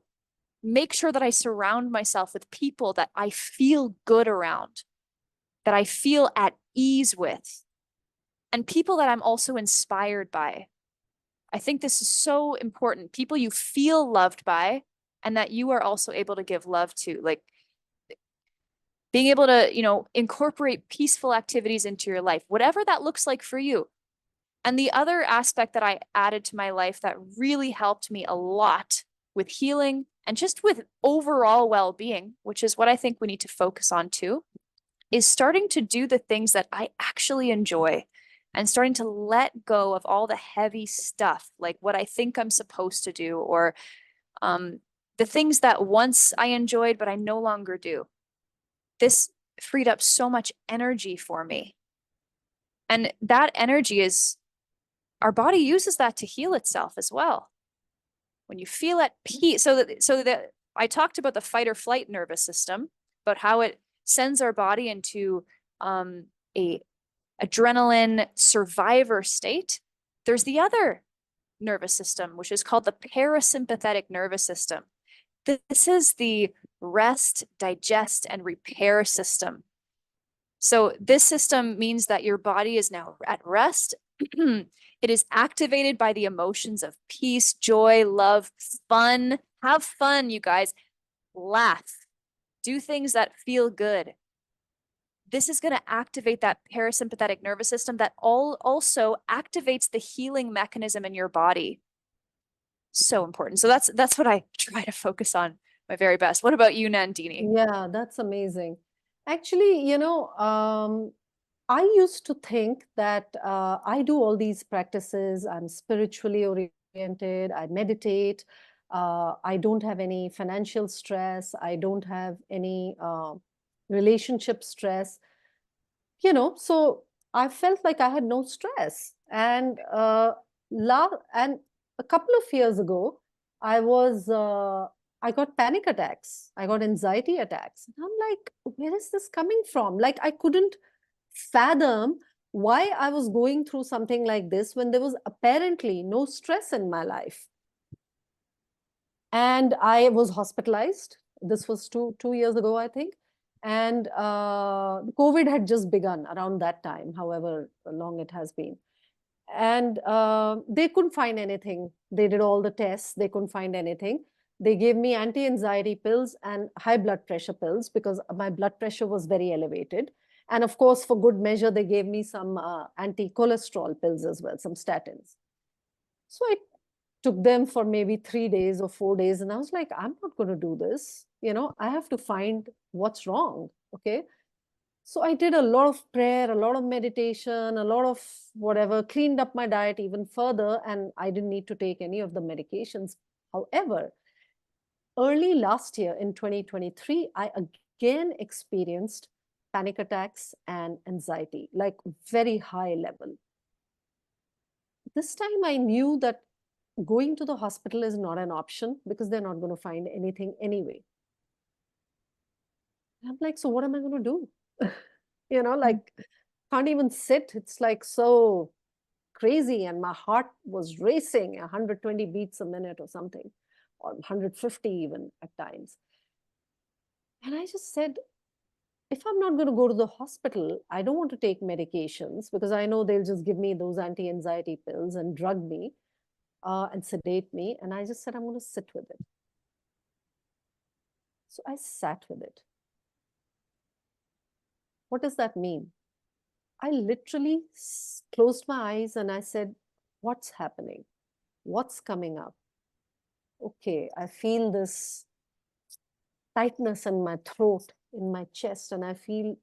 make sure that I surround myself with people that I feel good around, that I feel at ease with, and people that I'm also inspired by. I think this is so important. People you feel loved by and that you are also able to give love to, like being able to, incorporate peaceful activities into your life, whatever that looks like for you. And the other aspect that I added to my life that really helped me a lot with healing and just with overall well-being, which is what I think we need to focus on too, is starting to do the things that I actually enjoy and starting to let go of all the heavy stuff, like what I think I'm supposed to do, or the things that once I enjoyed, but I no longer do. This freed up so much energy for me. And that energy our body uses that to heal itself as well. When you feel at peace, so that I talked about the fight or flight nervous system, about how it sends our body into a adrenaline survivor state. There's the other nervous system, which is called the parasympathetic nervous system. This is the rest, digest, and repair system. So this system means that your body is now at rest. It is activated by the emotions of peace, joy, love, fun. Have fun, you guys. Laugh. Do things that feel good. This is going to activate that parasympathetic nervous system that also activates the healing mechanism in your body. So important. So that's what I try to focus on my very best. What about you, Nandini? Yeah, that's amazing. Actually, I used to think that I do all these practices. I'm spiritually oriented. I meditate. I don't have any financial stress. I don't have any relationship stress. So I felt like I had no stress. And and a couple of years ago, I got panic attacks. I got anxiety attacks. And I'm like, where is this coming from? Like, I couldn't fathom why I was going through something like this when there was apparently no stress in my life. And I was hospitalized. This was two years ago, I think. And COVID had just begun around that time, however long it has been. And they couldn't find anything. They did all the tests. They couldn't find anything. They gave me anti-anxiety pills and high blood pressure pills because my blood pressure was very elevated. And of course, for good measure, they gave me some anti-cholesterol pills as well, some statins. So I took them for maybe 3 days or 4 days. And I was like, I'm not going to do this. I have to find what's wrong. Okay. So I did a lot of prayer, a lot of meditation, a lot of whatever, cleaned up my diet even further, and I didn't need to take any of the medications. However, early last year in 2023, I again experienced panic attacks and anxiety, like very high level. This time I knew that going to the hospital is not an option because they're not going to find anything anyway. I'm like, so what am I going to do? Like, can't even sit. It's like so crazy. And my heart was racing 120 beats a minute or something, or 150 even at times. And I just said, if I'm not going to go to the hospital, I don't want to take medications because I know they'll just give me those anti-anxiety pills and drug me and sedate me. And I just said, I'm going to sit with it. So I sat with it. What does that mean? I literally closed my eyes and I said, what's happening? What's coming up? Okay, I feel this tightness in my throat, in my chest, and I feel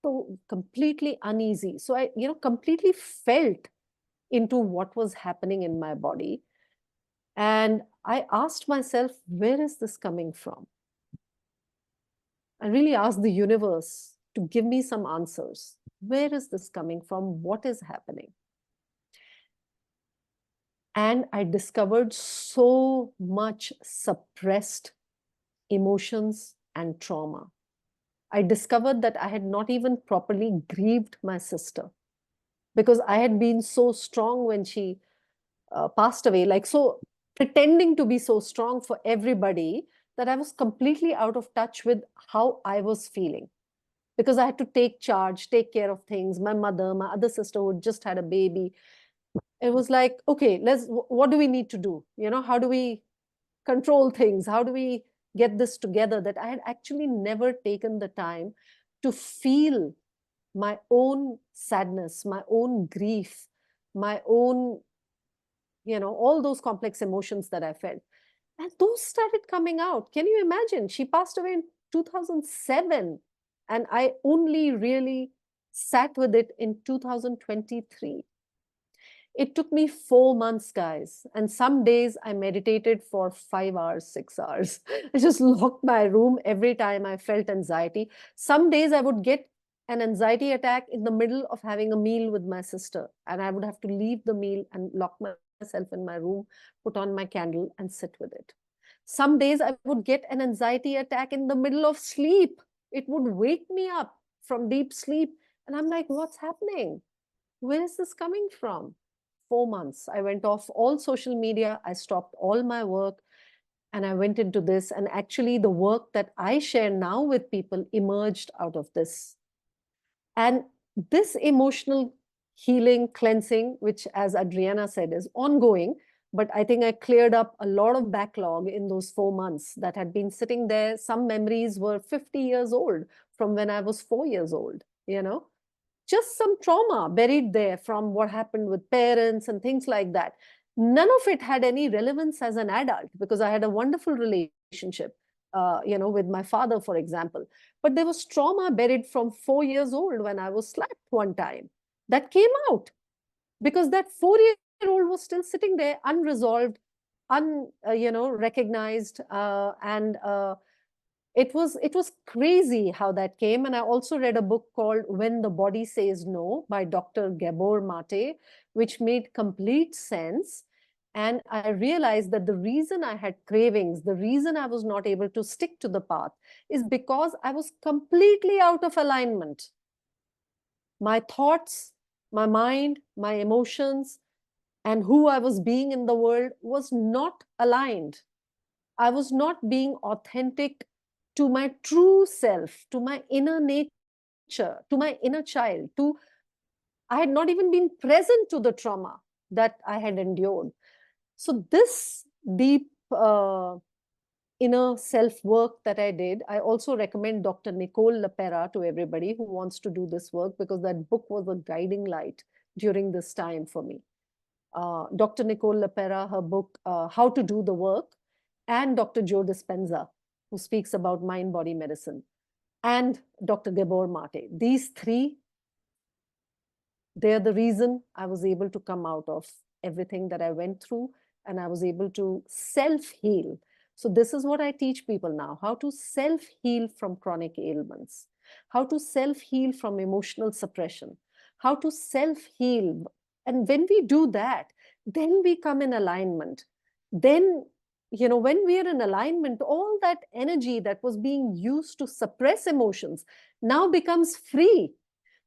so completely uneasy. So I, completely felt into what was happening in my body. And I asked myself, where is this coming from? I really asked the universe to give me some answers. Where is this coming from? What is happening? And I discovered so much suppressed emotions and trauma. I discovered that I had not even properly grieved my sister because I had been so strong when she passed away, like so pretending to be so strong for everybody that I was completely out of touch with how I was feeling because I had to take charge, take care of things. My mother, my other sister who just had a baby. It was like, okay, what do we need to do? How do we control things? How do we get this together? That I had actually never taken the time to feel my own sadness, my own grief, my own, all those complex emotions that I felt. And those started coming out. Can you imagine? She passed away in 2007, and I only really sat with it in 2023. It took me 4 months, guys. And some days I meditated for 5 hours, 6 hours. I just locked my room every time I felt anxiety. Some days I would get an anxiety attack in the middle of having a meal with my sister. And I would have to leave the meal and lock myself in my room, put on my candle and sit with it. Some days I would get an anxiety attack in the middle of sleep. It would wake me up from deep sleep. And I'm like, what's happening? Where is this coming from? 4 months. I went off all social media. I stopped all my work and I went into this. And actually, the work that I share now with people emerged out of this. And this emotional healing, cleansing, which, as Adriana said, is ongoing. But I think I cleared up a lot of backlog in those 4 months that had been sitting there. Some memories were 50 years old from when I was 4 years old, just some trauma buried there from what happened with parents and things like that. None of it had any relevance as an adult because I had a wonderful relationship, with my father, for example. But there was trauma buried from 4 years old when I was slapped one time. That came out because that 4-year-old was still sitting there unresolved, recognized, and it was crazy how that came. And I also read a book called When the Body Says No by Dr. Gabor Mate, which made complete sense. And I realized that the reason I had cravings, the reason I was not able to stick to the path is because I was completely out of alignment. My thoughts, my mind, my emotions, and who I was being in the world was not aligned. I was not being authentic to my true self, to my inner nature, to my inner child, I had not even been present to the trauma that I had endured. So this deep inner self-work that I did, I also recommend Dr. Nicole LePera to everybody who wants to do this work because that book was a guiding light during this time for me. Dr. Nicole LePera, her book, How to Do the Work, and Dr. Joe Dispenza, who speaks about mind-body medicine. and Dr. Gabor Mate. These three, they're the reason I was able to come out of everything that I went through, and I was able to self-heal. So this is what I teach people now, how to self-heal from chronic ailments, how to self-heal from emotional suppression, how to self-heal. And when we do that, then we come in alignment. Then, when we are in alignment, all that energy that was being used to suppress emotions now becomes free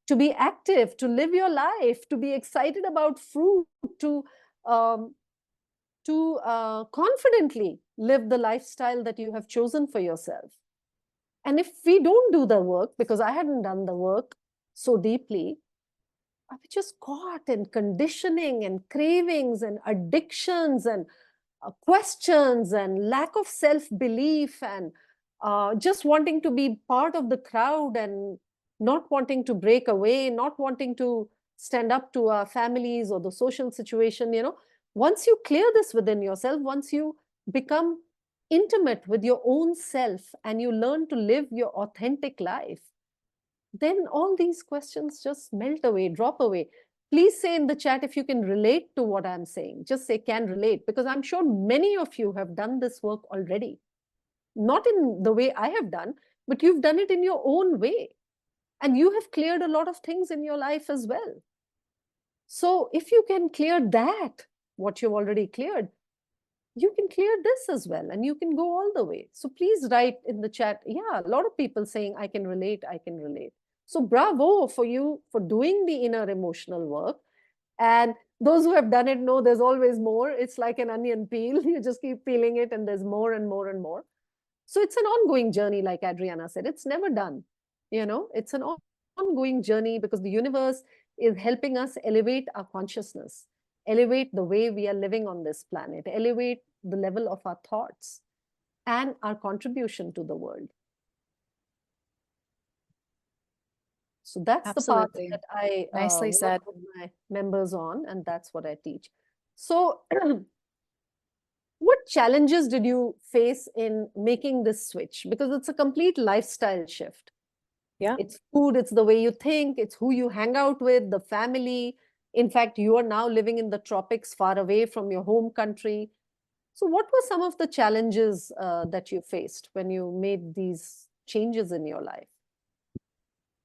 to be active, to live your life, to be excited about fruit, um, to confidently live the lifestyle that you have chosen for yourself. And if we don't do the work, because I hadn't done the work so deeply, I was just caught in conditioning and cravings and addictions and questions and lack of self-belief and just wanting to be part of the crowd and not wanting to break away, not wanting to stand up to our families or the social situation. Once you clear this within yourself, once you become intimate with your own self and you learn to live your authentic life, then all these questions just melt away, drop away. Please say in the chat if you can relate to what I'm saying. Just say can relate, because I'm sure many of you have done this work already. Not in the way I have done, but you've done it in your own way. And you have cleared a lot of things in your life as well. So if you can clear that, what you've already cleared, you can clear this as well, and you can go all the way. So please write in the chat. Yeah, a lot of people saying, I can relate, I can relate. So bravo for you for doing the inner emotional work. And those who have done it know there's always more. It's like an onion peel. You just keep peeling it and there's more and more and more. So it's an ongoing journey, like Adriana said. It's never done. It's an ongoing journey because the universe is helping us elevate our consciousness, elevate the way we are living on this planet, elevate the level of our thoughts and our contribution to the world. So that's Absolutely. the path that I Nicely said. work with my members on, and that's what I teach. So what challenges did you face in making this switch? Because it's a complete lifestyle shift. Yeah. It's food, it's the way you think, it's who you hang out with, the family. In fact, you are now living in the tropics, far away from your home country. So what were some of the challenges that you faced when you made these changes in your life?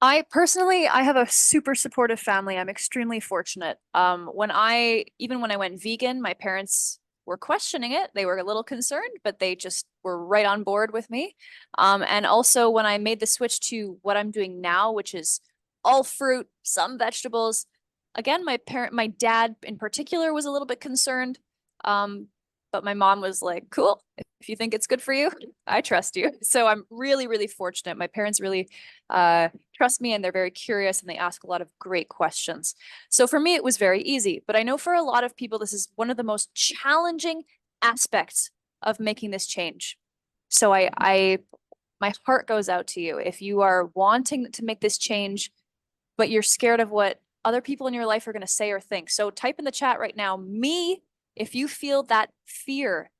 I have a super supportive family. I'm extremely fortunate. Even when I went vegan, my parents were questioning it. They were a little concerned, but they just were right on board with me. And also when I made the switch to what I'm doing now, which is all fruit, some vegetables. Again, my dad in particular was a little bit concerned. But my mom was like, cool, if you think it's good for you, I trust you. So I'm really, really fortunate. My parents really trust me, and they're very curious, and they ask a lot of great questions. So for me, it was very easy. But I know for a lot of people, this is one of the most challenging aspects of making this change. So my heart goes out to you. If you are wanting to make this change, but you're scared of what other people in your life are going to say or think. So type in the chat right now, me, if you feel that fear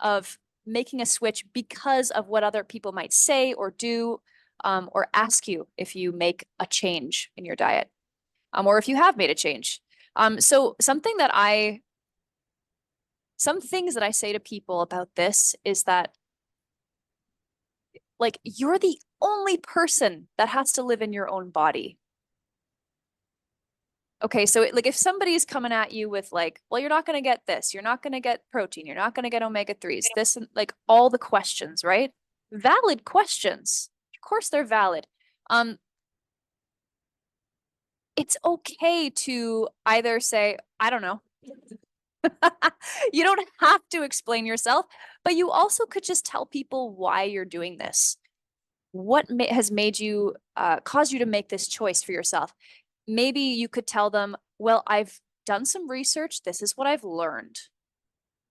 of making a switch because of what other people might say or do, or ask you if you make a change in your diet, or if you have made a change. So some things that I say to people about this is that, like, you're the only person that has to live in your own body. Okay, so if somebody's coming at you with like, well, you're not going to get this, you're not going to get protein, you're not going to get omega-3s, this, and like all the questions, right? Valid questions. Of course they're valid. It's okay to either say, I don't know. You don't have to explain yourself, but you also could just tell people why you're doing this. What has made you, caused you to make this choice for yourself? Maybe you could tell them, well, I've done some research. This is what I've learned.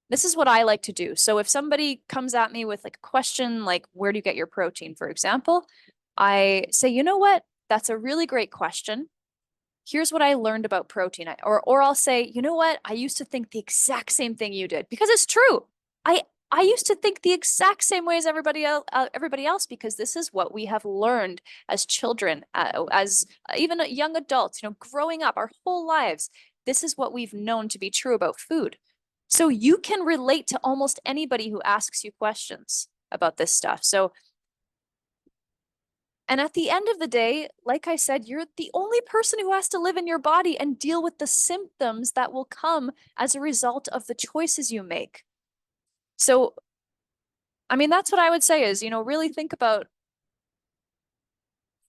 This is what I like to do. So if somebody comes at me with like a question, like, where do you get your protein, for example, I say, you know what? That's a really great question. Here's what I learned about protein. Or I'll say, you know what? I used to think the exact same thing you did, because it's true. I I used to think the exact same way as everybody else, because this is what we have learned as children, as even young adults, growing up our whole lives. This is what we've known to be true about food. So you can relate to almost anybody who asks you questions about this stuff. And at the end of the day, like I said, you're the only person who has to live in your body and deal with the symptoms that will come as a result of the choices you make. So, I mean, that's what I would say is, really think about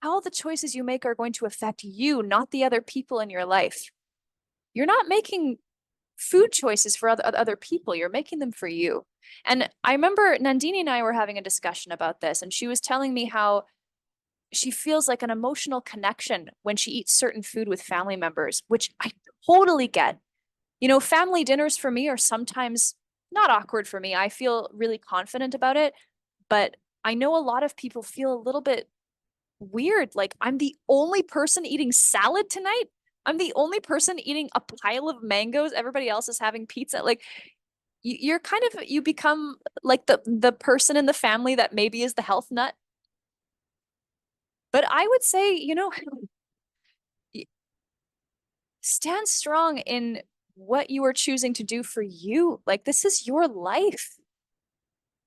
how the choices you make are going to affect you, not the other people in your life. You're not making food choices for other people. You're making them for you. And I remember Nandini and I were having a discussion about this, and she was telling me how she feels like an emotional connection when she eats certain food with family members, which I totally get. Family dinners for me are sometimes not awkward for me. I feel really confident about it, but I know a lot of people feel a little bit weird. Like, I'm the only person eating salad tonight. I'm the only person eating a pile of mangoes. Everybody else is having pizza. Like, you become like the person in the family that maybe is the health nut. But I would say, stand strong in what you are choosing to do for you. Like, this is your life.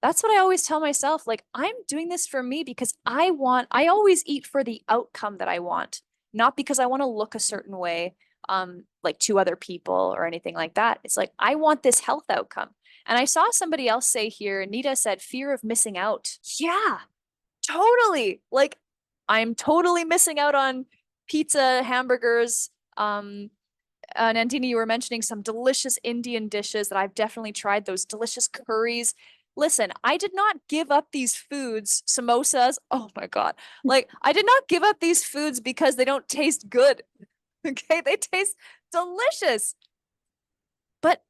That's what I always tell myself. Like, I'm doing this for me because I always eat for the outcome that I want, not because I want to look a certain way, like to other people or anything like that. It's like, I want this health outcome. And I saw somebody else say here, Nita said, fear of missing out. Yeah, totally. Like, I'm totally missing out on pizza, hamburgers. Nandini, you were mentioning some delicious Indian dishes that I've definitely tried, those delicious curries. Listen, I did not give up these foods, samosas. Oh my God. Like, I did not give up these foods because they don't taste good. Okay. They taste delicious. But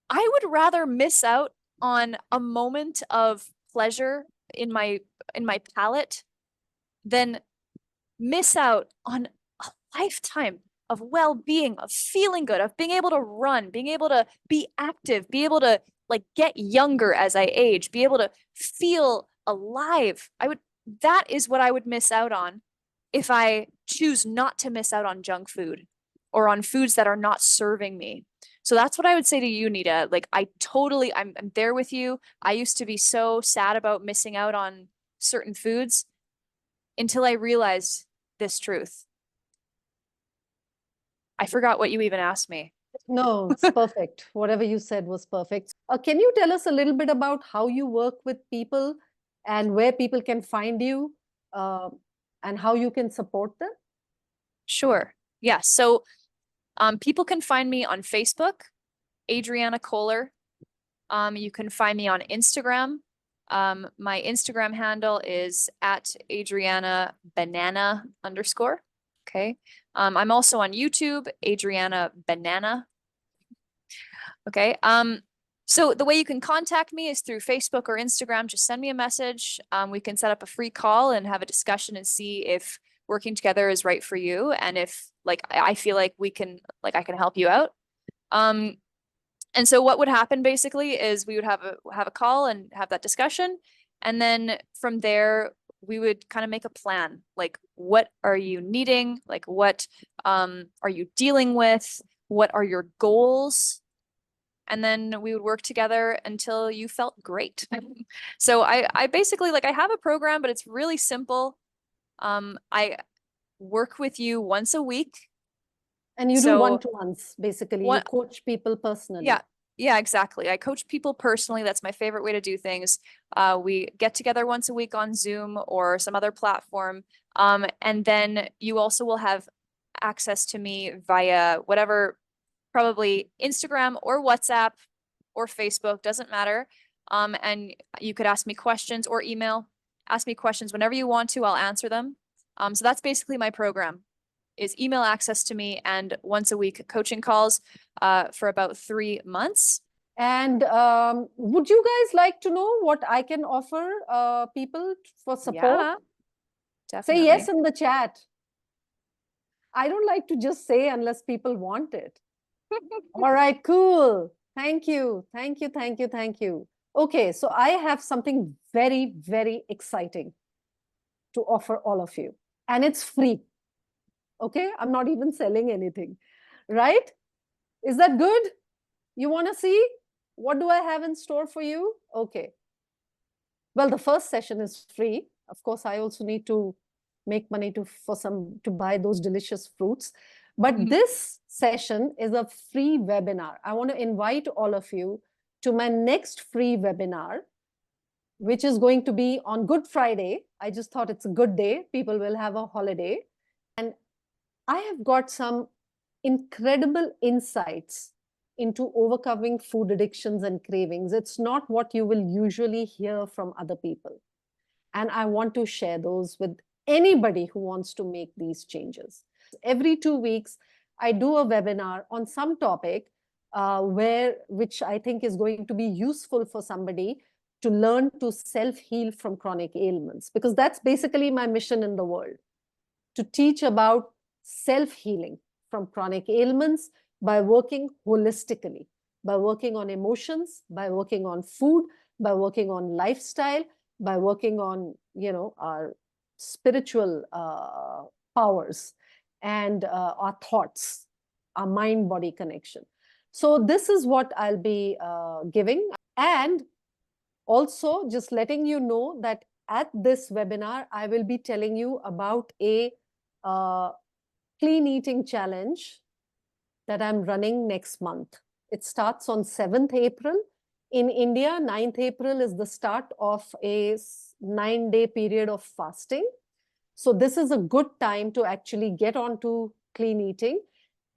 I would rather miss out on a moment of pleasure in my palate than miss out on a lifetime of well-being, of feeling good, of being able to run, being able to be active, be able to like get younger as I age, be able to feel alive. That is what I would miss out on if I choose not to miss out on junk food or on foods that are not serving me. So that's what I would say to you, Nita. Like, I'm there with you. I used to be so sad about missing out on certain foods until I realized this truth. I forgot what you even asked me. No, it's perfect. Whatever you said was perfect. Can you tell us a little bit about how you work with people and where people can find you, and how you can support them? Sure. Yeah. So people can find me on Facebook, Adriana Kohler. You can find me on Instagram. My Instagram handle is at Adriana Banana _. Okay. I'm also on YouTube, Adriana Banana. Okay. So the way you can contact me is through Facebook or Instagram. Just send me a message. We can set up a free call and have a discussion and see if working together is right for you. And if like I feel like I can help you out. And so what would happen basically is we would have a call and have that discussion. And then from there, we would kind of make a plan. Like, what are you needing? Like, what are you dealing with? What are your goals? And then we would work together until you felt great. So I basically, like, I have a program, but it's really simple. I work with you once a week. And you do one-to-ones, basically. You coach people personally. Yeah. Yeah, exactly. I coach people personally. That's my favorite way to do things. We get together once a week on Zoom or some other platform. And then you also will have access to me via whatever, probably Instagram or WhatsApp or Facebook, doesn't matter. And you could ask me questions or ask me questions whenever you want to, I'll answer them. So that's basically my program, is email access to me and once a week coaching calls for about 3 months. And would you guys like to know what I can offer people for support? Yeah, definitely. Say yes in the chat. I don't like to just say unless people want it. All right, cool. Thank you. Thank you. Thank you. Thank you. Okay, so I have something very, very exciting to offer all of you, and it's free. Okay, I'm not even selling anything, right? Is that good? You want to see what do I have in store for you? Okay. Well, the first session is free. Of course, I also need to make money to buy those delicious fruits. But this session is a free webinar. I want to invite all of you to my next free webinar, which is going to be on Good Friday. I just thought it's a good day. People will have a holiday. And I have got some incredible insights into overcoming food addictions and cravings. It's not what you will usually hear from other people. And I want to share those with anybody who wants to make these changes. Every 2 weeks, I do a webinar on some topic which I think is going to be useful for somebody to learn to self-heal from chronic ailments, because that's basically my mission in the world, to teach about self-healing from chronic ailments by working holistically, by working on emotions, by working on food, by working on lifestyle, by working on, our spiritual powers and our thoughts, our mind-body connection. So this is what I'll be giving. And also just letting you know that at this webinar, I will be telling you about a clean eating challenge that I'm running next month. It starts on 7th April. In India, 9th April is the start of a 9-day period of fasting. So this is a good time to actually get onto clean eating.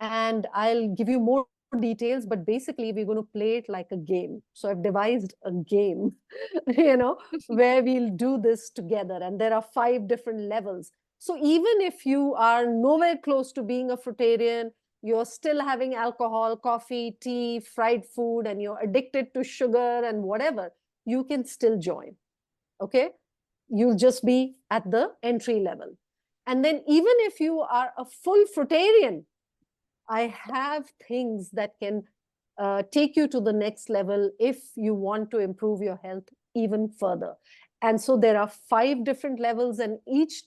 And I'll give you more details, but basically we're going to play it like a game. So I've devised a game, where we'll do this together. And there are 5 different levels. So even if you are nowhere close to being a fruitarian, you're still having alcohol, coffee, tea, fried food, and you're addicted to sugar and whatever, you can still join. Okay? You'll just be at the entry level. And then even if you are a full fruitarian, I have things that can take you to the next level if you want to improve your health even further. And so there are 5 different levels, and each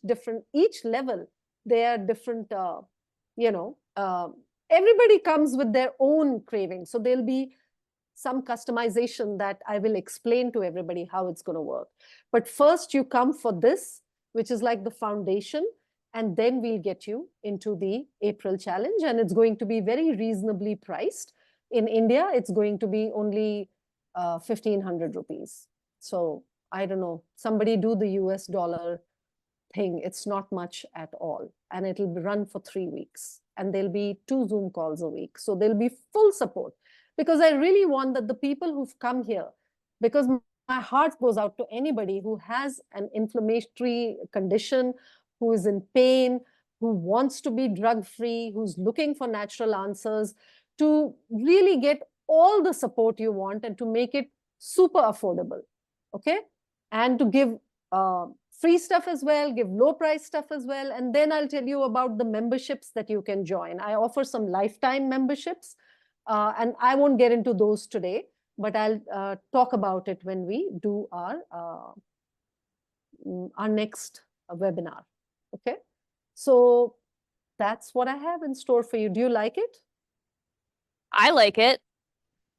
level, there are different, everybody comes with their own craving. So there'll be some customization that I will explain to everybody how it's going to work. But first you come for this, which is like the foundation, and then we'll get you into the April challenge, and it's going to be very reasonably priced. In India, it's going to be only 1,500 rupees. So I don't know, somebody do the US dollar thing. It's not much at all. And it'll be run for 3 weeks. And there'll be 2 Zoom calls a week. So there'll be full support, because I really want that the people who've come here, because my heart goes out to anybody who has an inflammatory condition, who is in pain, who wants to be drug-free, who's looking for natural answers, to really get all the support you want and to make it super affordable, okay? And to give free stuff as well, give low price stuff as well. And then I'll tell you about the memberships that you can join. I offer some lifetime memberships, and I won't get into those today, but I'll talk about it when we do our next webinar. Okay, so that's what I have in store for you. Do you like it? I like it.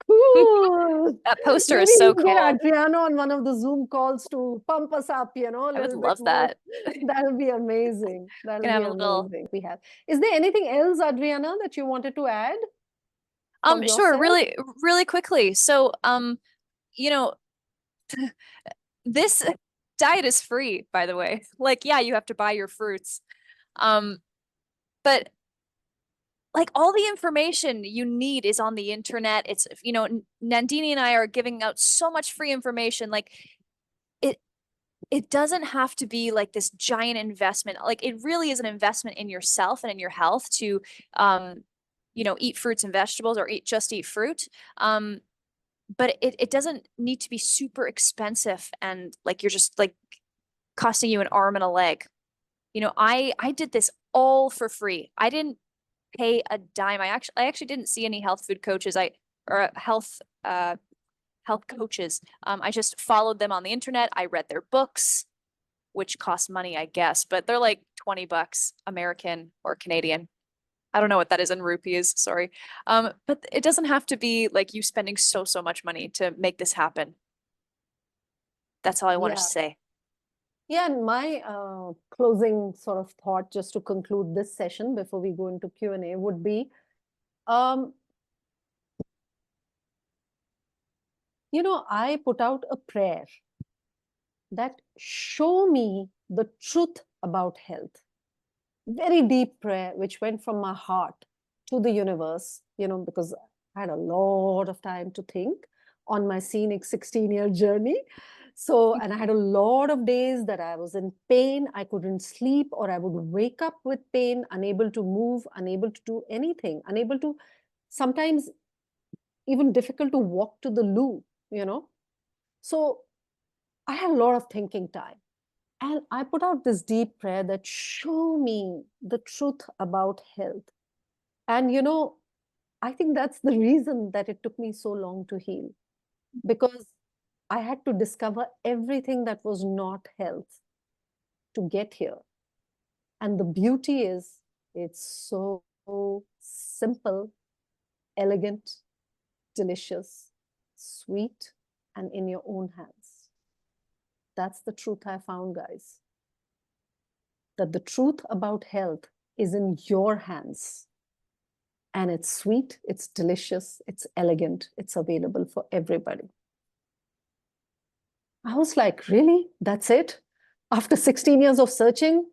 Cool. That poster Maybe is so we'll get cool. Adriana on one of the Zoom calls to pump us up, a I would little bit love more. that. That'll be amazing. That'll Gonna be have a little. amazing. We have. Is there anything else, Adriana, that you wanted to add from your Sure, side? really quickly. So, you know, this diet is free, by the way. Like, yeah, you have to buy your fruits. But like all the information you need is on the internet. It's, Nandini and I are giving out so much free information. Like it doesn't have to be like this giant investment. Like it really is an investment in yourself and in your health to, eat fruits and vegetables or eat fruit. But it doesn't need to be super expensive and like you're just like costing you an arm and a leg. I did this all for free. I didn't pay a dime. I actually didn't see any health food coaches or health health coaches. I just followed them on the internet. I read their books, which cost money, I guess, but they're like $20 American or Canadian. I don't know what that is in rupees, sorry. But it doesn't have to be like you spending so much money to make this happen. That's all I want to Yeah. say. Yeah, and my closing sort of thought, just to conclude this session before we go into Q&A, would be, I put out a prayer that show me the truth about health. Very deep prayer, which went from my heart to the universe, because I had a lot of time to think on my scenic 16-year journey. So, and I had a lot of days that I was in pain. I couldn't sleep, or I would wake up with pain, unable to move, unable to do anything, unable to, sometimes even difficult to walk to the loo, So I had a lot of thinking time. And I put out this deep prayer that show me the truth about health. And, I think that's the reason that it took me so long to heal, because I had to discover everything that was not health to get here. And the beauty is, it's so simple, elegant, delicious, sweet, and in your own hands. That's the truth I found, guys. That the truth about health is in your hands. And it's sweet, it's delicious, it's elegant, it's available for everybody. I was like, really? That's it? After 16 years of searching,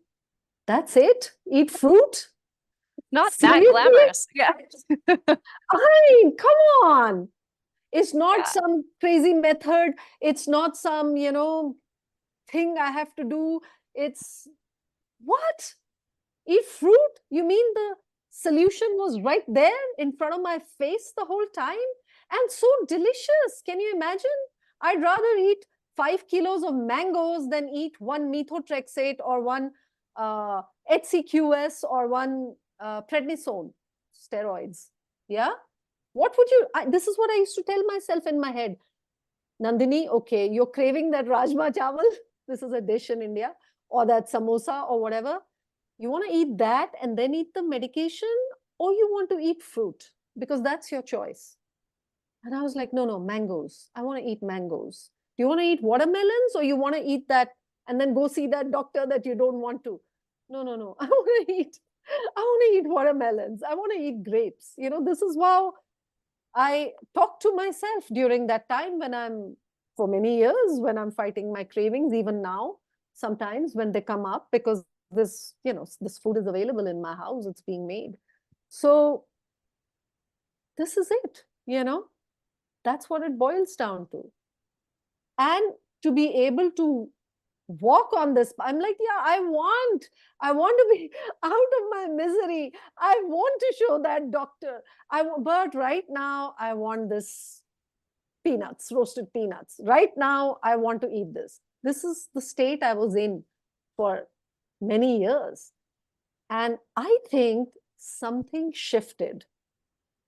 that's it? Eat fruit? Not that Seriously? glamorous. Yeah. I mean, come on. It's not Yeah. some crazy method. It's not some, thing I have to do. It's what? Eat fruit? You mean the solution was right there in front of my face the whole time? And so delicious. Can you imagine? I'd rather eat 5 kilos of mangoes than eat one methotrexate or one HCQS or one prednisone steroids. Yeah? What would you, this is what I used to tell myself in my head. Nandini, okay, you're craving that rajma chawal. This is a dish in India, or that samosa or whatever. You want to eat that and then eat the medication, or you want to eat fruit, because that's your choice. And I was like, no, mangoes. I want to eat mangoes. Do you want to eat watermelons, or you want to eat that and then go see that doctor that you don't want to? No. I want to eat watermelons. I want to eat grapes. This is how I talk to myself during that time for many years, when I'm fighting my cravings, even now, sometimes when they come up, because this food is available in my house, it's being made. So this is it, that's what it boils down to. And to be able to walk on this, I'm like, yeah, I want to be out of my misery. I want to show that doctor. But right now I want this peanuts, roasted peanuts. Right now I want to eat this. This is the state I was in for many years. And I think something shifted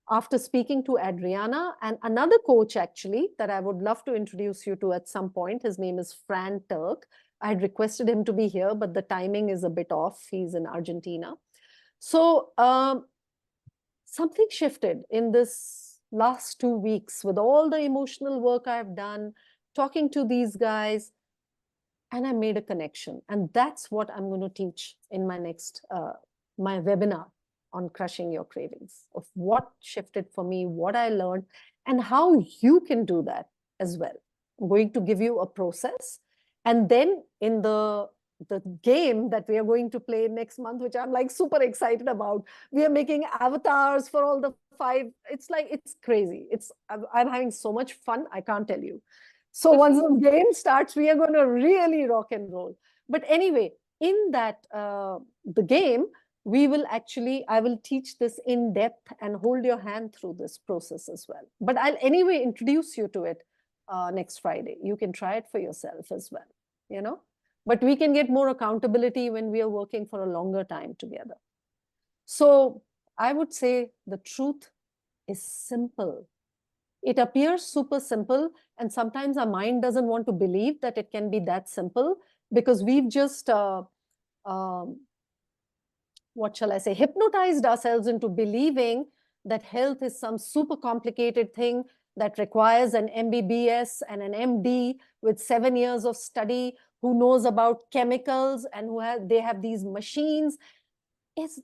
after speaking to Adriana and another coach, actually, that I would love to introduce you to at some point. His name is Fran Turk. I had requested him to be here, but the timing is a bit off. He's in Argentina. So something shifted in this last 2 weeks with all the emotional work I've done, talking to these guys, and I made a connection. And that's what I'm going to teach in my next, my webinar on crushing your cravings, of what shifted for me, what I learned, and how you can do that as well. I'm going to give you a process. And then in the game that we are going to play next month, which I'm like super excited about, we are making avatars for all the 5. It's like, it's crazy. I'm having so much fun, I can't tell you. So once the game starts, we are going to really rock and roll. But anyway, in that, the game, I will teach this in depth and hold your hand through this process as well. But I'll anyway introduce you to it next Friday. You can try it for yourself as well, But we can get more accountability when we are working for a longer time together. So I would say the truth is simple. It appears super simple, and sometimes our mind doesn't want to believe that it can be that simple because we've just, what shall I say, hypnotized ourselves into believing that health is some super complicated thing that requires an MBBS and an MD with 7 years of study, who knows about chemicals and they have these machines.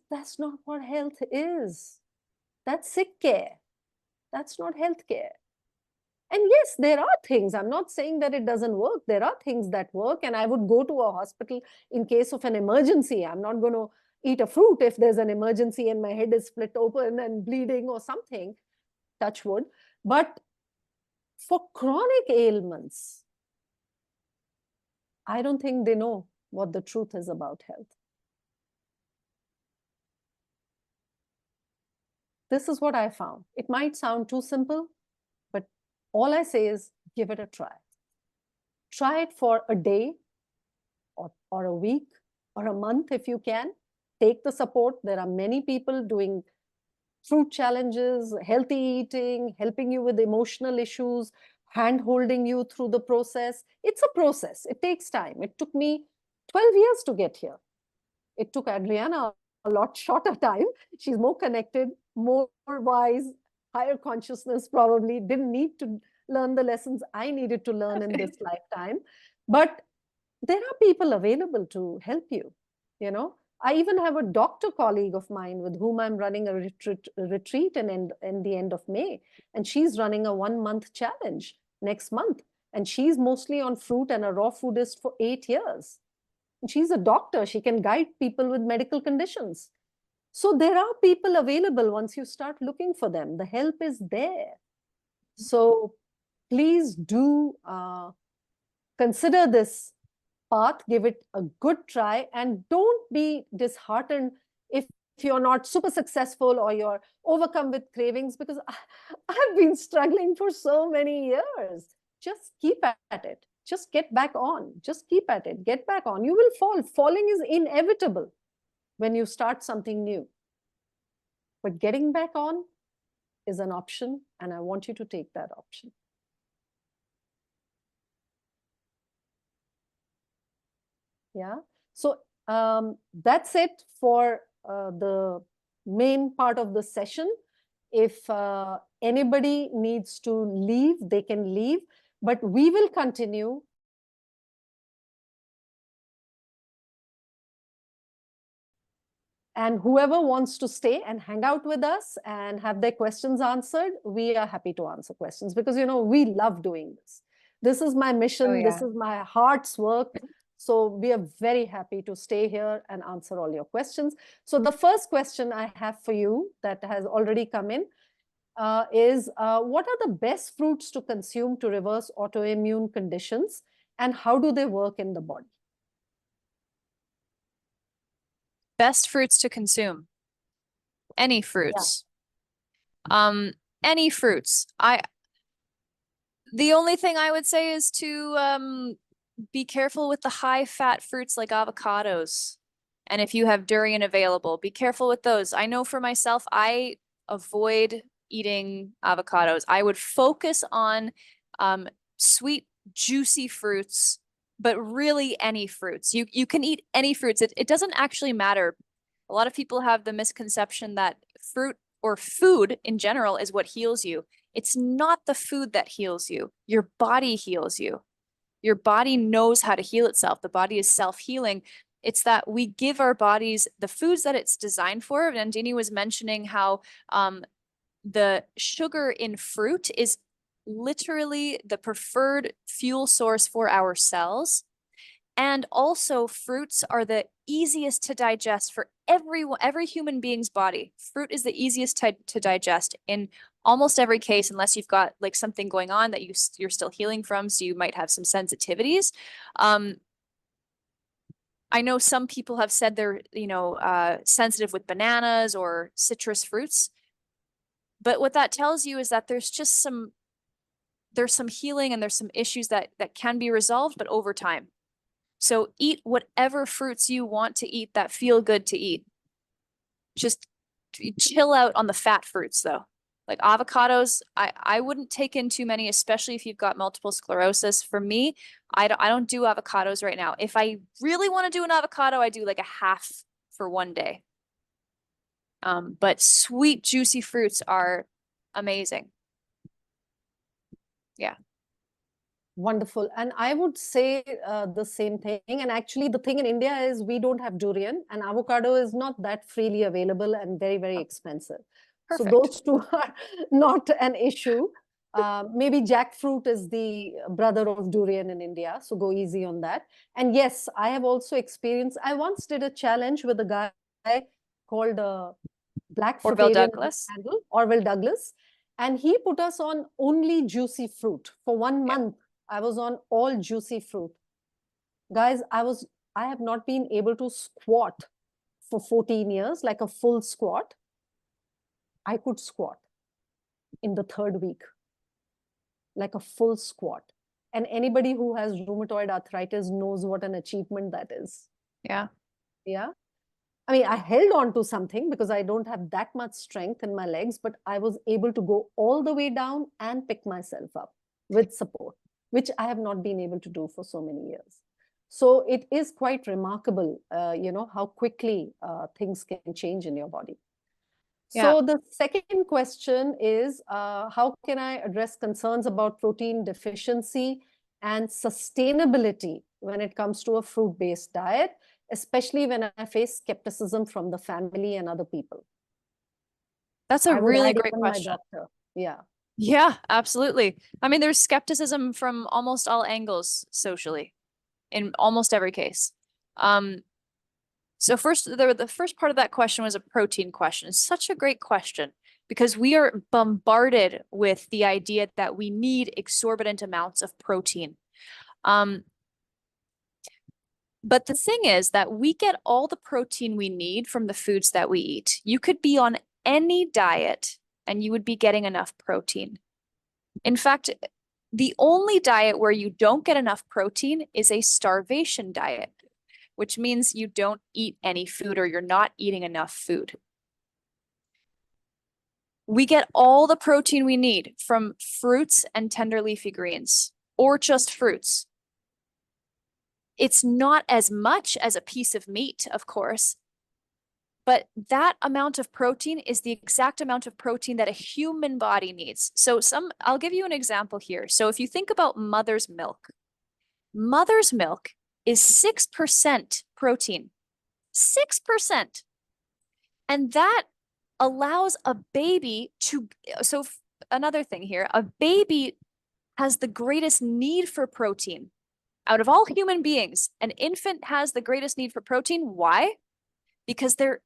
That's not what health is. That's sick care. That's not health care. And yes, there are things. I'm not saying that it doesn't work. There are things that work, and I would go to a hospital in case of an emergency. I'm not going to eat a fruit if there's an emergency and my head is split open and bleeding or something, touch wood. But for chronic ailments, I don't think they know what the truth is about health. This is what I found. It might sound too simple, but all I say is give it a try. Try it for a day or a week or a month if you can. Take the support. There are many people doing fruit challenges, healthy eating, helping you with emotional issues, hand-holding you through the process. It's a process. It takes time. It took me 12 years to get here. It took Adriana a lot shorter time. She's more connected, more wise, higher consciousness probably, didn't need to learn the lessons I needed to learn in this lifetime. But there are people available to help you, you know. I even have a doctor colleague of mine with whom I'm running a retreat in the end of May. And she's running a 1-month challenge next month. And she's mostly on fruit and a raw foodist for 8 years. And she's a doctor. She can guide people with medical conditions. So there are people available once you start looking for them. The help is there. So please do consider this path, give it a good try, and don't be disheartened if you're not super successful or you're overcome with cravings, because I've been struggling for so many years. Just keep at it. Just get back on. Just keep at it. Get back on. You will fall. Falling is inevitable when you start something new. But getting back on is an option, and I want you to take that option. Yeah. So that's it for the main part of the session. If anybody needs to leave, they can leave, but we will continue. And whoever wants to stay and hang out with us and have their questions answered, we are happy to answer questions because, you know, we love doing this. This is my mission. Oh, yeah. This is my heart's work. So we are very happy to stay here and answer all your questions. So the first question I have for you that has already come in is, what are the best fruits to consume to reverse autoimmune conditions, and how do they work in the body? Best fruits to consume. Any fruits. Yeah. Any fruits. The only thing I would say is to be careful with the high fat fruits like avocados. And if you have durian available, be careful with those. I know for myself, I avoid eating avocados. I would focus on sweet, juicy fruits, but really any fruits. You can eat any fruits. It doesn't actually matter. A lot of people have the misconception that fruit or food in general is what heals you. It's not the food that heals you. Your body heals you. Your body knows how to heal itself. The body is self-healing. It's that we give our bodies the foods that it's designed for. Nandini was mentioning how the sugar in fruit is literally the preferred fuel source for our cells. And also fruits are the easiest to digest for every human being's body. Fruit is the easiest to digest in almost every case, unless you've got like something going on that you're still healing from, so you might have some sensitivities. I know some people have said they're, sensitive with bananas or citrus fruits. But what that tells you is that there's some healing and there's some issues that can be resolved, but over time. So eat whatever fruits you want to eat that feel good to eat. Just chill out on the fat fruits though. Like avocados, I wouldn't take in too many, especially if you've got multiple sclerosis. For me, I don't do avocados right now. If I really want to do an avocado, I do like a half for one day. But sweet, juicy fruits are amazing. Yeah. Wonderful. And I would say the same thing. And actually, the thing in India is we don't have durian, and avocado is not that freely available and very, very expensive. So Perfect. those two are not an issue. Maybe jackfruit is the brother of durian in India, so go easy on that. And yes, I have also experienced, I once did a challenge with a guy called Black Orville Fruitarian Douglas. handle, Orville Douglas, and he put us on only juicy fruit. For 1 month, I was on all juicy fruit. Guys, I have not been able to squat for 14 years, like a full squat. I could squat in the 3rd week, like a full squat. And anybody who has rheumatoid arthritis knows what an achievement that is. Yeah. Yeah. I mean, I held on to something because I don't have that much strength in my legs, but I was able to go all the way down and pick myself up with support, which I have not been able to do for so many years. So it is quite remarkable, how quickly things can change in your body. Yeah. So the second question is, how can I address concerns about protein deficiency and sustainability when it comes to a fruit-based diet, especially when I face skepticism from the family and other people? That's a I would really add great even my question. doctor. Yeah. Yeah, absolutely. I mean, there's skepticism from almost all angles socially in almost every case. So first, the first part of that question was a protein question. It's such a great question because we are bombarded with the idea that we need exorbitant amounts of protein. But the thing is that we get all the protein we need from the foods that we eat. You could be on any diet and you would be getting enough protein. In fact, the only diet where you don't get enough protein is a starvation diet, which means you don't eat any food or you're not eating enough food. We get all the protein we need from fruits and tender leafy greens, or just fruits. It's not as much as a piece of meat, of course, but that amount of protein is the exact amount of protein that a human body needs. So I'll give you an example here. So if you think about mother's milk is 6% protein, 6%. And that allows a baby to, so another thing here, a baby has the greatest need for protein. Out of all human beings, an infant has the greatest need for protein. Why? Because they're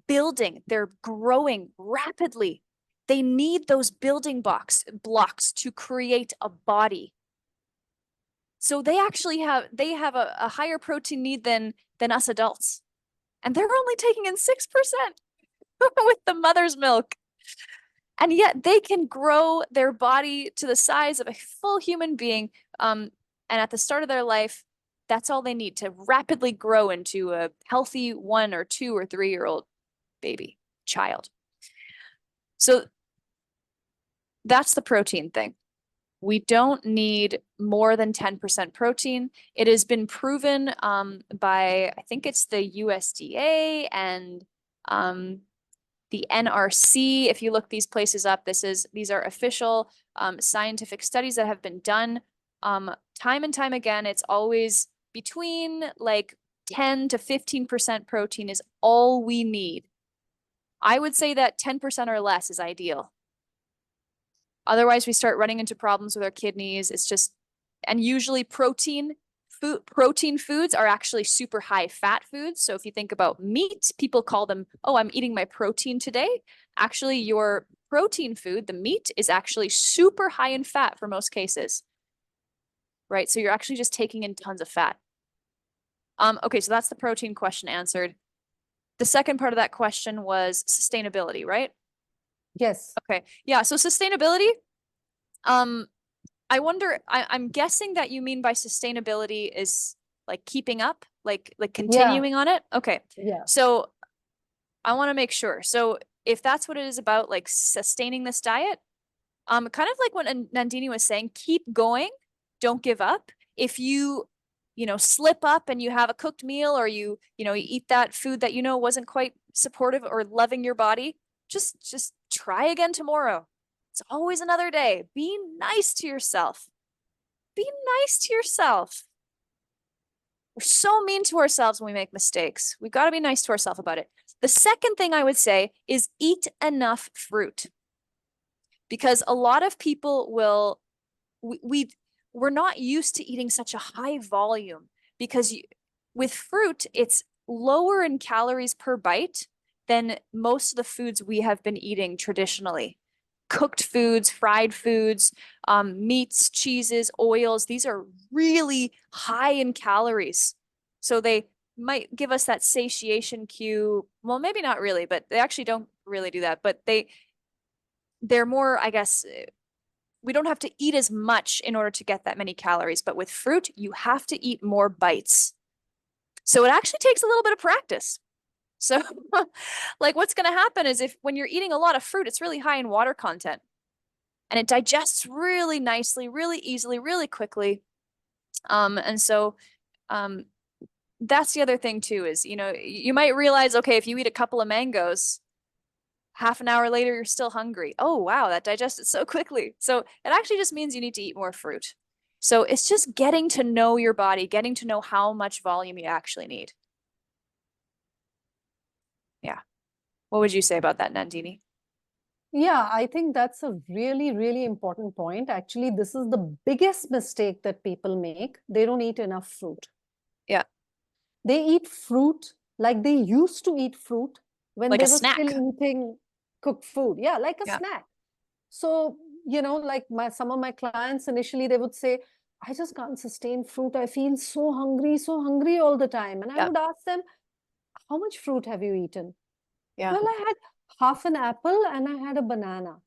building, they're growing rapidly. They need those building blocks to create a body. So they actually have a higher protein need than us adults. And they're only taking in 6% with the mother's milk. And yet they can grow their body to the size of a full human being. And at the start of their life, that's all they need to rapidly grow into a healthy 1 or 2 or 3-year-old child. So that's the protein thing. We don't need more than 10% protein. It has been proven by, I think it's the USDA and the NRC. If you look these places up, these are official scientific studies that have been done time and time again. It's always between like 10 to 15% protein is all we need. I would say that 10% or less is ideal. Otherwise, we start running into problems with our kidneys. It's just, and usually protein foods are actually super high fat foods. So if you think about meat, people call them, oh, I'm eating my protein today. Actually, your protein food, the meat, is actually super high in fat for most cases. Right? So you're actually just taking in tons of fat. Okay, so that's the protein question answered. The second part of that question was sustainability, right? Yes. Okay. Yeah, so sustainability, I wonder, I'm guessing that you mean by sustainability is like keeping up, like continuing on it. Okay. Yeah. So I want to make sure. So if that's what it is about, like sustaining this diet, kind of like what Nandini was saying, keep going, don't give up. If you slip up and you have a cooked meal, or you eat that food that wasn't quite supportive or loving your body, just try again tomorrow. It's always another day. Be nice to yourself. Be nice to yourself. We're so mean to ourselves when we make mistakes. We've got to be nice to ourselves about it. The second thing I would say is eat enough fruit. Because a lot of people we're not used to eating such a high volume, because with fruit, it's lower in calories per bite than most of the foods we have been eating traditionally. Cooked foods, fried foods, meats, cheeses, oils, these are really high in calories. So they might give us that satiation cue. Well, maybe not really, but they actually don't really do that. But they're more, I guess, we don't have to eat as much in order to get that many calories. But with fruit, you have to eat more bites. So it actually takes a little bit of practice. So like what's going to happen is, when you're eating a lot of fruit, it's really high in water content, and it digests really nicely, really easily, really quickly. And so that's the other thing too, is, you might realize, okay, if you eat a couple of mangoes, half an hour later, you're still hungry. Oh, wow, that digested so quickly. So it actually just means you need to eat more fruit. So it's just getting to know your body, getting to know how much volume you actually need. Yeah. What would you say about that, Nandini? Yeah, I think that's a really, really important point. Actually, this is the biggest mistake that people make. They don't eat enough fruit. Yeah. They eat fruit like they used to eat fruit when Like they a were snack. still eating cooked food. Yeah, like a Yeah. snack. So, like some of my clients initially, they would say, I just can't sustain fruit. I feel so hungry all the time. And I Yeah. would ask them, how much fruit have you eaten? Yeah. Well, I had half an apple and I had a banana.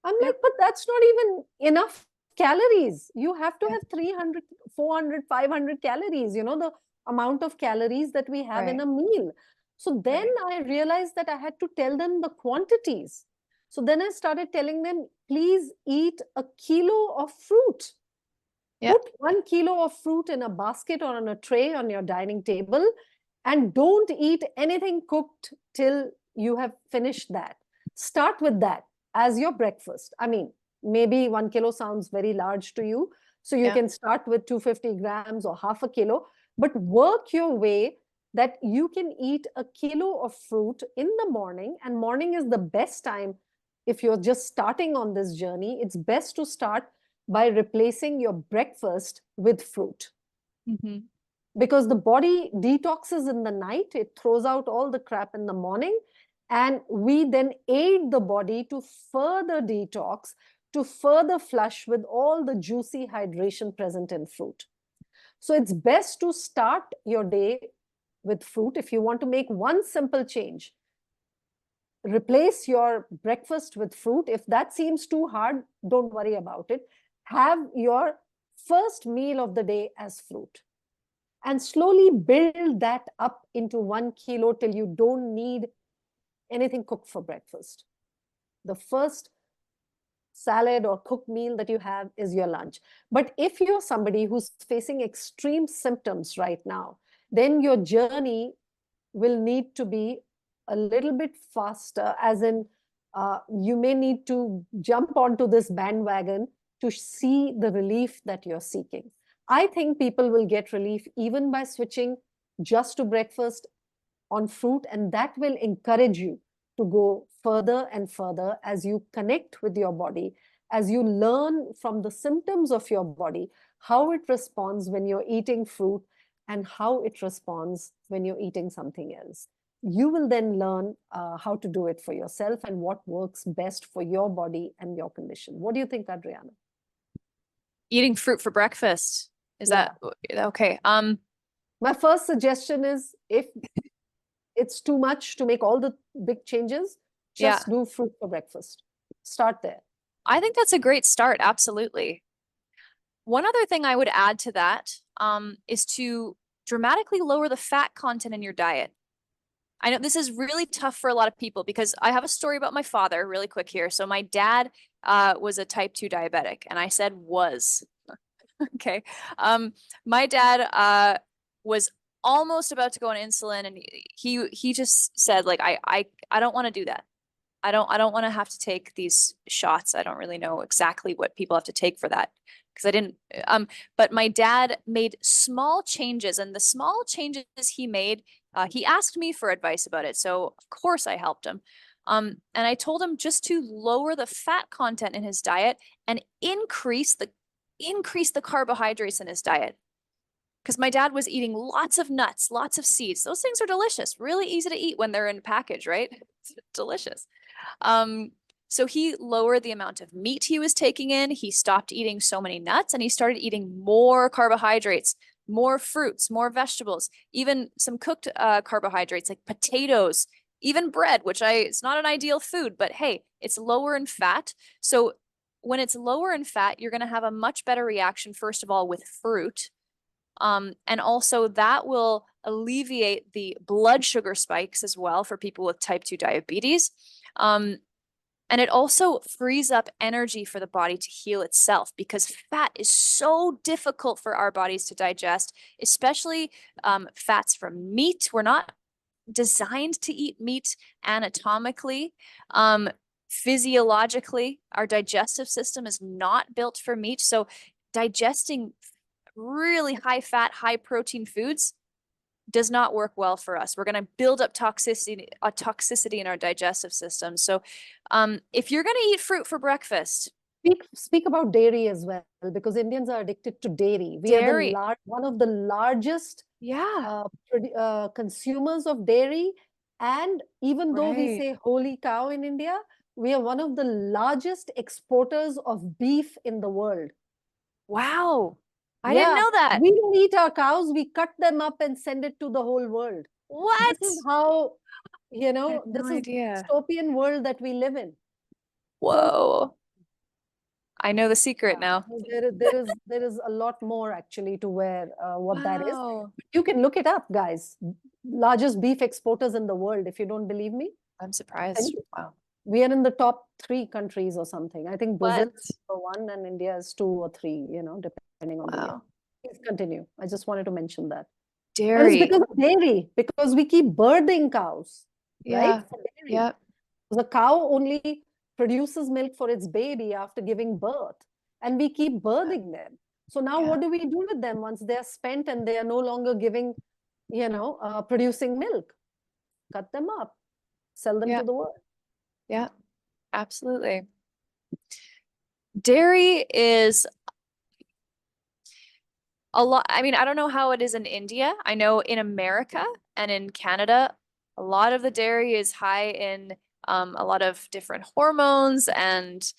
I'm Yeah. like, but that's not even enough calories. You have to Yeah. have 300, 400, 500 calories, the amount of calories that we have in Right. a meal. So then Right. I realized that I had to tell them the quantities. So then I started telling them, please eat a kilo of fruit. Yeah. Put 1 kilo of fruit in a basket or on a tray on your dining table, and don't eat anything cooked till you have finished that. Start with that as your breakfast. I mean, maybe 1 kilo sounds very large to you. So you Yeah. can start with 250 grams or half a kilo, but work your way that you can eat a kilo of fruit in the morning. And morning is the best time if you're just starting on this journey. It's best to start by replacing your breakfast with fruit. Mm-hmm. Because the body detoxes in the night, it throws out all the crap in the morning, and we then aid the body to further detox, to further flush with all the juicy hydration present in fruit. So it's best to start your day with fruit. If you want to make one simple change, replace your breakfast with fruit. If that seems too hard, don't worry about it. Have your first meal of the day as fruit, and slowly build that up into 1 kilo till you don't need anything cooked for breakfast. The first salad or cooked meal that you have is your lunch. But if you're somebody who's facing extreme symptoms right now, then your journey will need to be a little bit faster, as in you may need to jump onto this bandwagon to see the relief that you're seeking. I think people will get relief even by switching just to breakfast on fruit, and that will encourage you to go further and further as you connect with your body, as you learn from the symptoms of your body, how it responds when you're eating fruit and how it responds when you're eating something else. You will then learn how to do it for yourself and what works best for your body and your condition. What do you think, Adriana? Eating fruit for breakfast. Is Yeah. that okay? My first suggestion is, if it's too much to make all the big changes, Yeah, just do fruit for breakfast. Start there. I think that's a great start. Absolutely. One other thing I would add to that is to dramatically lower the fat content in your diet. I know this is really tough for a lot of people because I have a story about my father really quick here. So my dad was a type 2 diabetic, and I said was. Okay. My dad was almost about to go on insulin, and he just said, like, I don't want to do that. I don't want to have to take these shots. I don't really know exactly what people have to take for that because I didn't but my dad made small changes, and the small changes he made, he asked me for advice about it. So of course I helped him. And I told him just to lower the fat content in his diet and increase the carbohydrates in his diet. Because my dad was eating lots of nuts, lots of seeds. Those things are delicious, really easy to eat when they're in package, right? It's delicious. So he lowered the amount of meat he was taking in. He stopped eating so many nuts, and he started eating more carbohydrates, more fruits, more vegetables, even some cooked carbohydrates like potatoes, even bread, which it's not an ideal food, but hey, it's lower in fat. So when it's lower in fat, you're going to have a much better reaction, first of all, with fruit. And also that will alleviate the blood sugar spikes as well for people with type 2 diabetes. And it also frees up energy for the body to heal itself, because fat is so difficult for our bodies to digest, especially fats from meat. We're not designed to eat meat anatomically. Physiologically, our digestive system is not built for meat. So digesting really high fat, high protein foods does not work well for us. We're going to build up toxicity in our digestive system. So if you're going to eat fruit for breakfast, Speak about dairy as well, because Indians are addicted to dairy. We are dairy. one of the largest Yeah, consumers of dairy. And even though we right. say holy cow in India, we are one of the largest exporters of beef in the world. Wow. I didn't Yeah, know that. we don't eat our cows, we cut them up and send it to the whole world. This What? is how, I had no this is the idea. dystopian world that we live in. So Whoa. I know the secret yeah, now. so there is a lot more actually to where what that is. Wow. You can look it up, guys. Largest beef exporters in the world. If you don't believe me, I'm tell surprised. you. Wow. We are in the top 3 countries or something. I think Brazil What? is #1 and India is 2 or 3, depending on the year. Wow. Please continue. I just wanted to mention that. And it's Dairy. because of dairy, because we keep birthing cows, right? Yeah. For dairy. Yep. The cow only produces milk for its baby after giving birth, and we keep birthing them. So now Yeah. what do we do with them once they're spent and they are no longer giving, producing milk? Cut them up, sell them Yeah. to the world. Yeah. Absolutely. Dairy is a lot. I mean, I don't know how it is in India. I know in America and in Canada, a lot of the dairy is high in a lot of different hormones and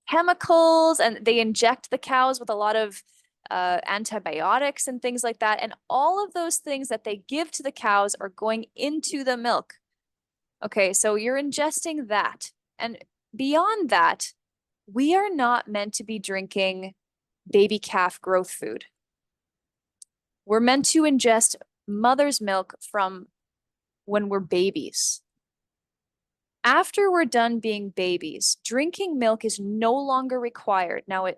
chemicals, and they inject the cows with a lot of antibiotics and things like that. And all of those things that they give to the cows are going into the milk. Okay, so you're ingesting that. And beyond that, we are not meant to be drinking baby calf growth food. We're meant to ingest mother's milk from when we're babies. After we're done being babies, drinking milk is no longer required. Now,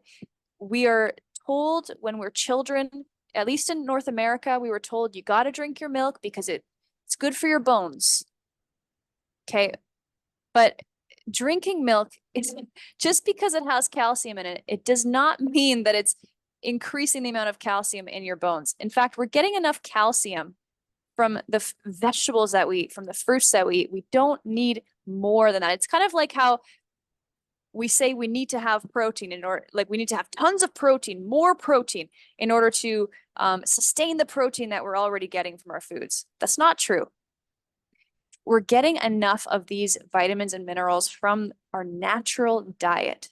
we are told when we're children, at least in North America, we were told you got to drink your milk because it's good for your bones. Okay. But drinking milk is just because it has calcium in it, it does not mean that it's increasing the amount of calcium in your bones. In fact, we're getting enough calcium from the vegetables that we eat, from the fruits that we eat. We don't need more than that. It's kind of like how we say we need to have protein in order, like we need to have tons of protein, more protein in order to sustain the protein that we're already getting from our foods. That's not true. We're getting enough of these vitamins and minerals from our natural diet.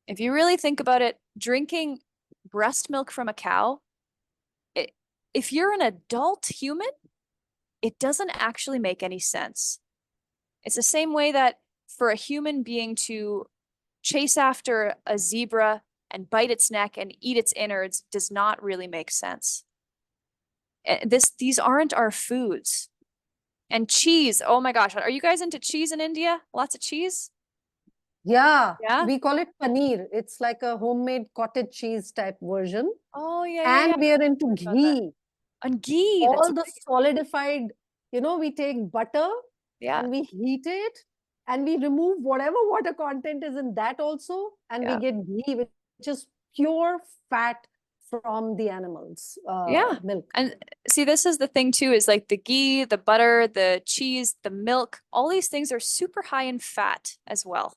If you really think about it, drinking breast milk from a cow, if you're an adult human, it doesn't actually make any sense. It's the same way that for a human being to chase after a zebra and bite its neck and eat its innards does not really make sense. These aren't our foods. And cheese. Oh my gosh. Are you guys into cheese in India? Lots of cheese? Yeah, Yeah. we call it paneer. It's like a homemade cottage cheese type version. Oh, yeah, yeah, And yeah. we are into Heard about that. ghee. And ghee. That's All the solidified, we take butter yeah, and we heat it and we remove whatever water content is in that also. And we yeah, get ghee, which is pure fat from the animals, yeah. milk. And see, this is the thing too, is like the ghee, the butter, the cheese, the milk, all these things are super high in fat as well.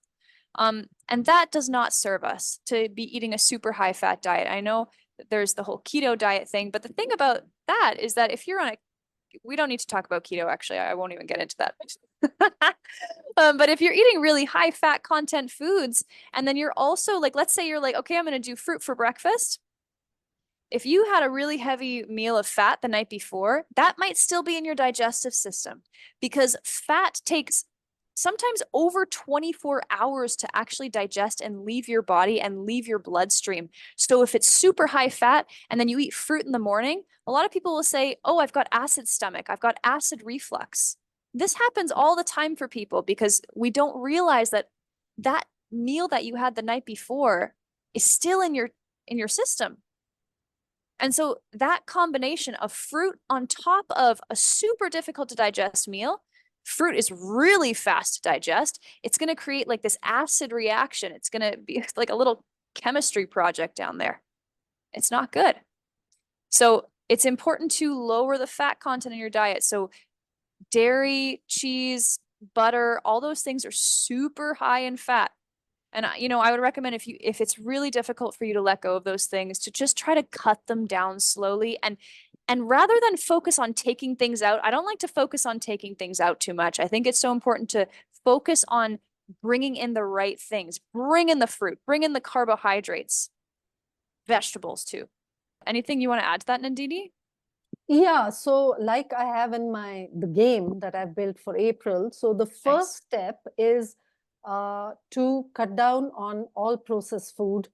And that does not serve us to be eating a super high fat diet. I know that there's the whole keto diet thing, but the thing about that is that if you're on we don't need to talk about keto, actually, I won't even get into that. But if you're eating really high fat content foods, and then you're also like, let's say you're like, okay, I'm going to do fruit for breakfast. If you had a really heavy meal of fat the night before, that might still be in your digestive system because fat takes sometimes over 24 hours to actually digest and leave your body and leave your bloodstream. So if it's super high fat and then you eat fruit in the morning, a lot of people will say, oh, I've got acid stomach, I've got acid reflux. This happens all the time for people because we don't realize that that meal that you had the night before is still in your system. And so that combination of fruit on top of a super difficult to digest meal, fruit is really fast to digest. It's going to create like this acid reaction. It's going to be like a little chemistry project down there. It's not good. So it's important to lower the fat content in your diet. So dairy, cheese, butter, all those things are super high in fat. And I would recommend if it's really difficult for you to let go of those things, to just try to cut them down slowly. And rather than focus on taking things out, I don't like to focus on taking things out too much. I think it's so important to focus on bringing in the right things. Bring in the fruit, bring in the carbohydrates, vegetables too. Anything you want to add to that, Nandini? Yeah, so like I have in the game that I've built for April. So the Nice. first step is to cut down on all processed food,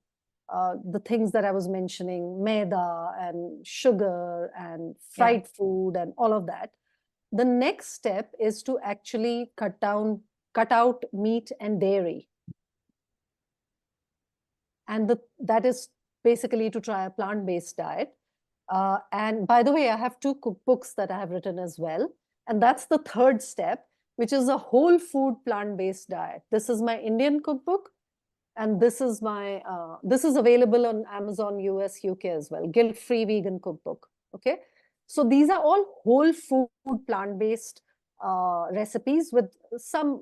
the things that I was mentioning, maida and sugar and fried food and all of that. The next step is to actually cut out meat and dairy. And that is basically to try a plant-based diet. And by the way, I have 2 cookbooks that I have written as well. And that's the third step, which is a whole food plant-based diet. This is my Indian cookbook. And this is this is available on Amazon, US, UK as well. Guilt-free vegan cookbook. Okay. So these are all whole food plant-based recipes with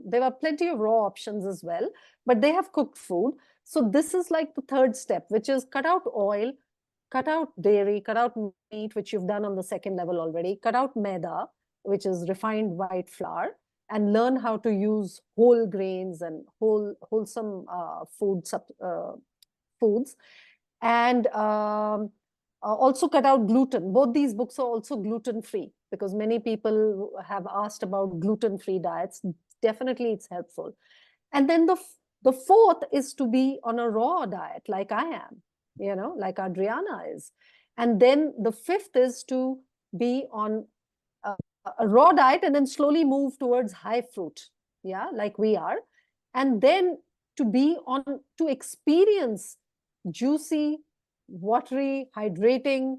there are plenty of raw options as well, but they have cooked food. So this is like the third step, which is cut out oil, cut out dairy, cut out meat, which you've done on the second level already, cut out maida, which is refined white flour, and learn how to use whole grains and wholesome foods. And also cut out gluten. Both these books are also gluten-free because many people have asked about gluten-free diets. Definitely it's helpful. And then the fourth is to be on a raw diet like I am, like Adriana is. And then the fifth is to be on a raw diet and then slowly move towards high fruit, yeah, like we are. And then to experience juicy, watery, hydrating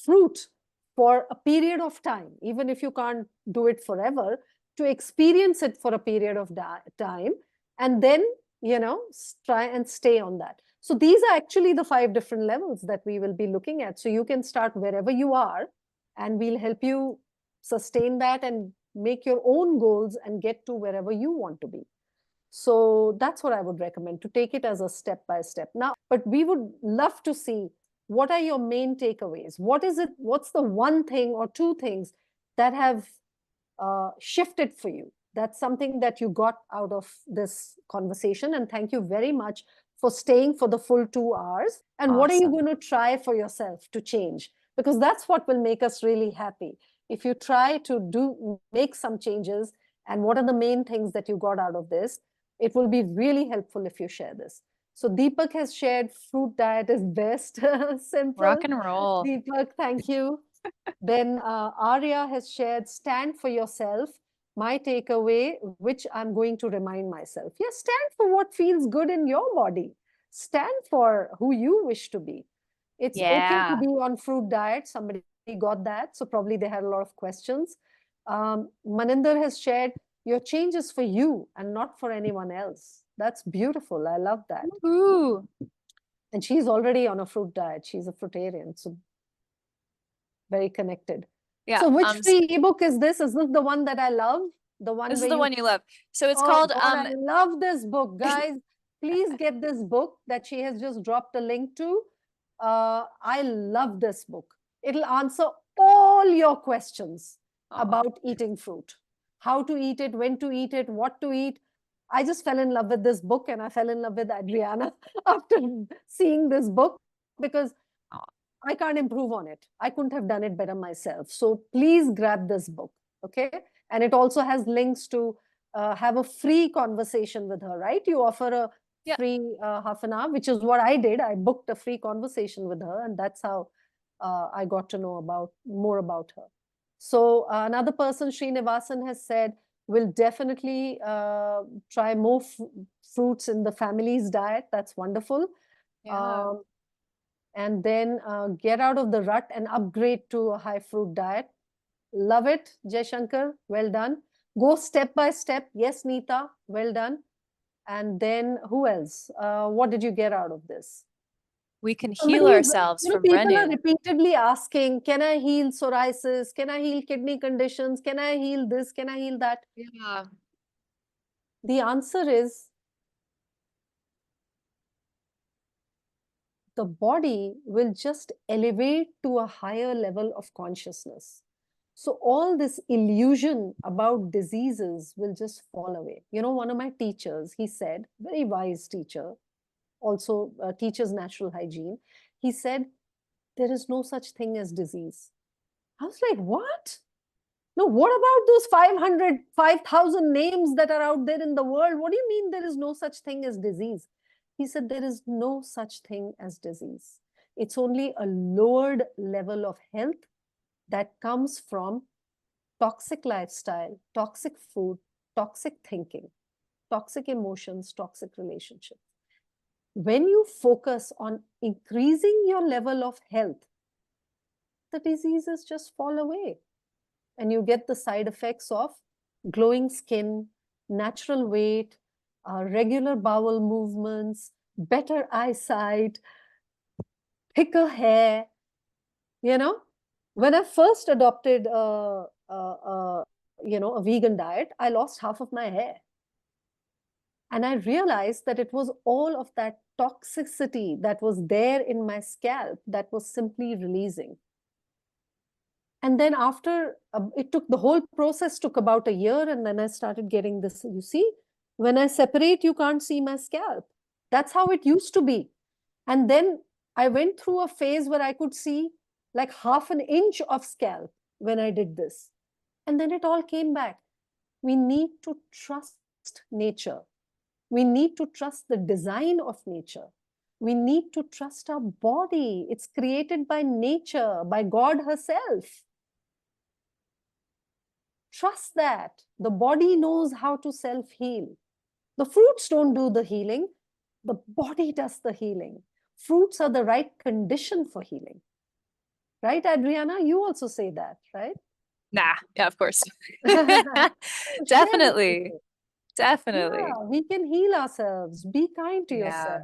fruit for a period of time, even if you can't do it forever, to experience it for a period of time, and then, try and stay on that. So these are actually the 5 different levels that we will be looking at. So you can start wherever you are, and we'll help you sustain that and make your own goals and get to wherever you want to be. So that's what I would recommend, to take it as a step by step. Now, but we would love to see, what are your main takeaways? What's the one thing or 2 things that have shifted for you? That's something that you got out of this conversation. And thank you very much for staying for the full 2 hours. And what are you going to try for yourself to change? Because that's what will make us really happy. If you try to make some changes, and what are the main things that you got out of this, it will be really helpful if you share this. So Deepak has shared fruit diet is best. Simple. Rock and roll. Deepak, thank you. Then Arya has shared, stand for yourself. My takeaway, which I'm going to remind myself. Yes, stand for what feels good in your body. Stand for who you wish to be. It's okay to Yeah. be on fruit diet. Somebody got that. So probably they had a lot of questions. Maninder has shared, your change is for you and not for anyone else. That's beautiful. I love that. Ooh. And she's already on a fruit diet. She's a fruitarian. So very connected. Yeah. So which free ebook is this? Is this the one that I love? The one This where is the you... one you love. So it's Oh called God, I love this book, guys. Please get this book that she has just dropped a link to. I love this book. It'll answer all your questions about eating fruit. How to eat it, when to eat it, what to eat. I just fell in love with this book, and I fell in love with Adriana after seeing this book, because I can't improve on it. I couldn't have done it better myself. So please grab this book, okay? And it also has links to have a free conversation with her, right? You offer a Yeah. free half an hour, which is what I did. I booked a free conversation with her, and that's how I got to know more about her. So another person, Srinivasan, has said, we'll definitely try more fruits in the family's diet. That's wonderful. Yeah. And then get out of the rut and upgrade to a high fruit diet. Love it, Jay Shankar. Well done. Go step by step. Yes, Neeta. Well done. And then who else? What did you get out of this? We can heal Somebody is, ourselves from people are Renu. repeatedly asking, can I heal psoriasis? Can I heal kidney conditions? Can I heal this? Can I heal that? Yeah. The answer is, the body will just elevate to a higher level of consciousness. So all this illusion about diseases will just fall away. You know, one of my teachers, he said, very wise teacher, also teaches natural hygiene. He said, there is no such thing as disease. I was like, what? No, what about those 500, 5,000 names that are out there in the world? What do you mean there is no such thing as disease? He said, there is no such thing as disease. It's only a lowered level of health that comes from toxic lifestyle, toxic food, toxic thinking, toxic emotions, toxic relationships. When you focus on increasing your level of health, the diseases just fall away. And you get the side effects of glowing skin, natural weight, regular bowel movements, better eyesight, thicker hair. You know, when I first adopted a vegan diet, I lost half of my hair. And I realized that it was all of that toxicity that was there in my scalp that was simply releasing. And then after it took, the whole process took about a year, and then I started getting this. You see, when I separate, you can't see my scalp. That's how it used to be. And then I went through a phase where I could see like half an inch of scalp when I did this. And then it all came back. We need to trust nature. We need to trust the design of nature. We need to trust our body. It's created by nature, by God herself. Trust that. The body knows how to self-heal. The fruits don't do the healing. The body does the healing. Fruits are the right condition for healing. Right, Adriana? You also say that, right? Nah, yeah, of course. So Definitely. Definitely. yeah, we can heal ourselves. Be kind to Yeah. yourself.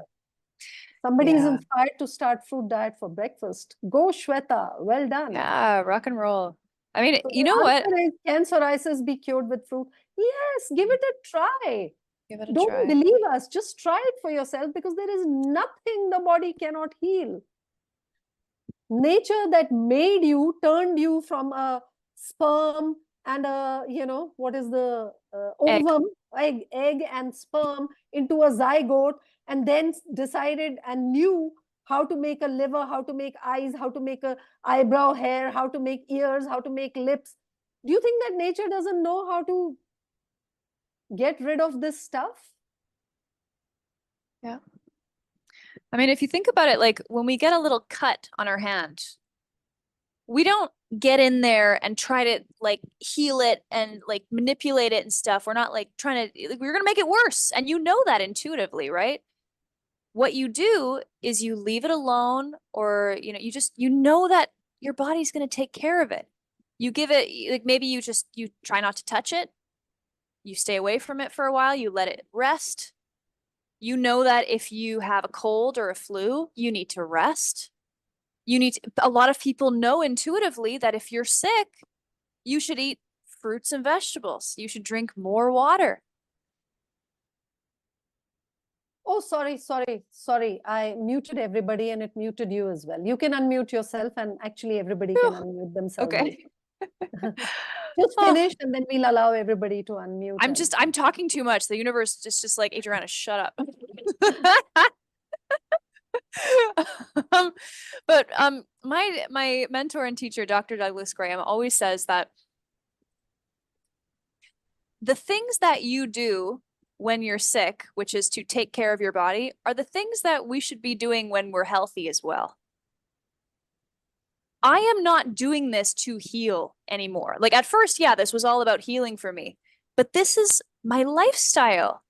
Somebody is Yeah. inspired to start fruit diet for breakfast. Go, Shweta. Well done. Yeah. Rock and roll. I mean, So you the know what? answer is, can psoriasis be cured with fruit? Yes, give it a try. Give it a Don't try. believe us. Just try it for yourself, because there is nothing the body cannot heal. Nature that made you, turned you from a sperm and what is the Egg. ovum, egg and sperm into a zygote, and then decided and knew how to make a liver, how to make eyes, how to make a eyebrow hair, how to make ears, how to make lips. Do you think that nature doesn't know how to get rid of this stuff? Yeah. I mean, if you think about it, like when we get a little cut on our hand, we don't get in there and try to like heal it and like manipulate it and stuff. We're not like trying to, like, we're going to make it worse. And you know that intuitively, right? What you do is you leave it alone, or, you know that your body's going to take care of it. You give it, like, maybe you try not to touch it. You stay away from it for a while. You let it rest. You know that if you have a cold or a flu, you need to rest. A lot of people know intuitively that if you're sick, you should eat fruits and vegetables. You should drink more water. Oh, sorry. I muted everybody and it muted you as well. You can unmute yourself, and actually everybody can unmute themselves. Okay. Just finish and then we'll allow everybody to unmute. I'm talking too much. The universe just like, Adriana, shut up. But my mentor and teacher, Dr. Douglas Graham, always says that the things that you do when you're sick, which is to take care of your body, are the things that we should be doing when we're healthy as well. I am not doing this to heal anymore. Like at first, yeah, this was all about healing for me, but this is my lifestyle.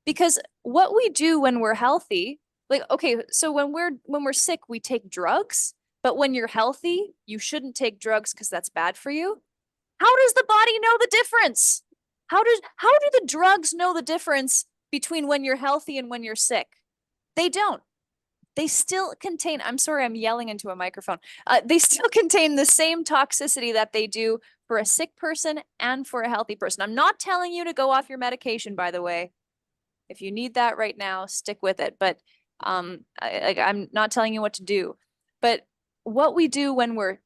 Because what we do when we're healthy, like, okay, so when we're sick, we take drugs, but when you're healthy, you shouldn't take drugs because that's bad for you. How does the body know the difference? How do the drugs know the difference between when you're healthy and when you're sick? They don't. They still contain, I'm sorry, I'm yelling into a microphone. They still contain the same toxicity that they do for a sick person and for a healthy person. I'm not telling you to go off your medication, by the way. If you need that right now, stick with it. But I'm not telling you what to do. But what we do when we're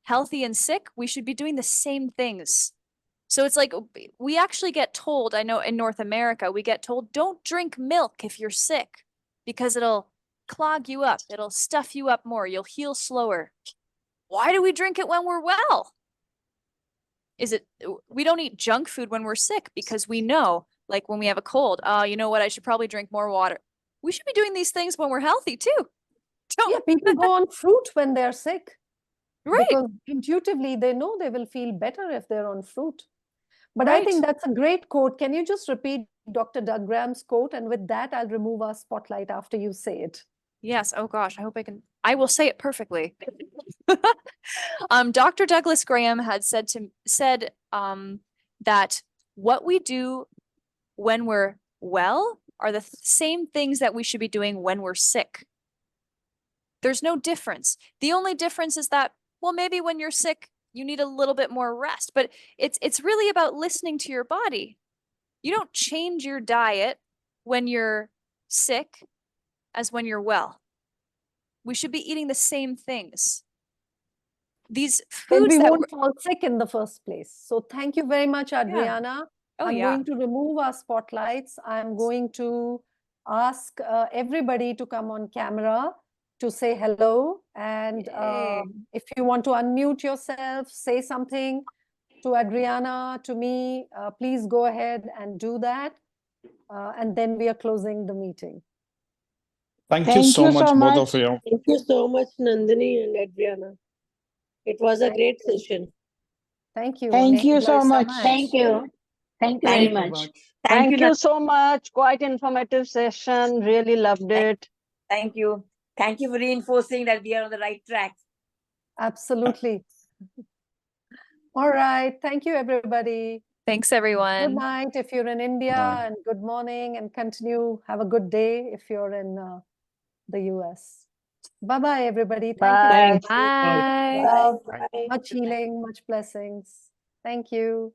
healthy and sick, we should be doing the same things. So it's like we actually get told, I know in North America, we get told, don't drink milk if you're sick because it'll clog you up. It'll stuff you up more. You'll heal slower. Why do we drink it when we're well? We don't eat junk food when we're sick because we know, like when we have a cold, you know what? I should probably drink more water. We should be doing these things when we're healthy too. Yeah, people go on fruit when they're sick. Right. Because intuitively they know they will feel better if they're on fruit. But Right. I think that's a great quote. Can you just repeat Dr. Doug Graham's quote? And with that, I'll remove our spotlight after you say it. Yes. Oh gosh, I hope I will say it perfectly. Dr. Douglas Graham had said that what we do when we're well are the same things that we should be doing when we're sick. There's no difference. The only difference is that, well, maybe when you're sick, you need a little bit more rest, but it's really about listening to your body. You don't change your diet when you're sick as when you're well. We should be eating the same things. These foods we that won't fall sick in the first place. So thank you very much, Adriana. Oh, I'm yeah. going to remove our spotlights. I'm going to ask everybody to come on camera to say hello. And if you want to unmute yourself, say something to Adriana, to me, please go ahead and do that. And then we are closing the meeting. Thank you so much, both of you. Thank you so much, Nandini and Adriana. It was a great session. Thank you. Thank you so much. Thank you. Thank you very much. Thank you so much. Quite informative session. Really loved it. Thank you. Thank you for reinforcing that we are on the right track. Absolutely. All right. Thank you, everybody. Thanks, everyone. Good night if you're in India, and good morning, and continue. Have a good day if you're in the US. Bye-bye, everybody. Thank you. Bye. Much healing, much blessings. Thank you.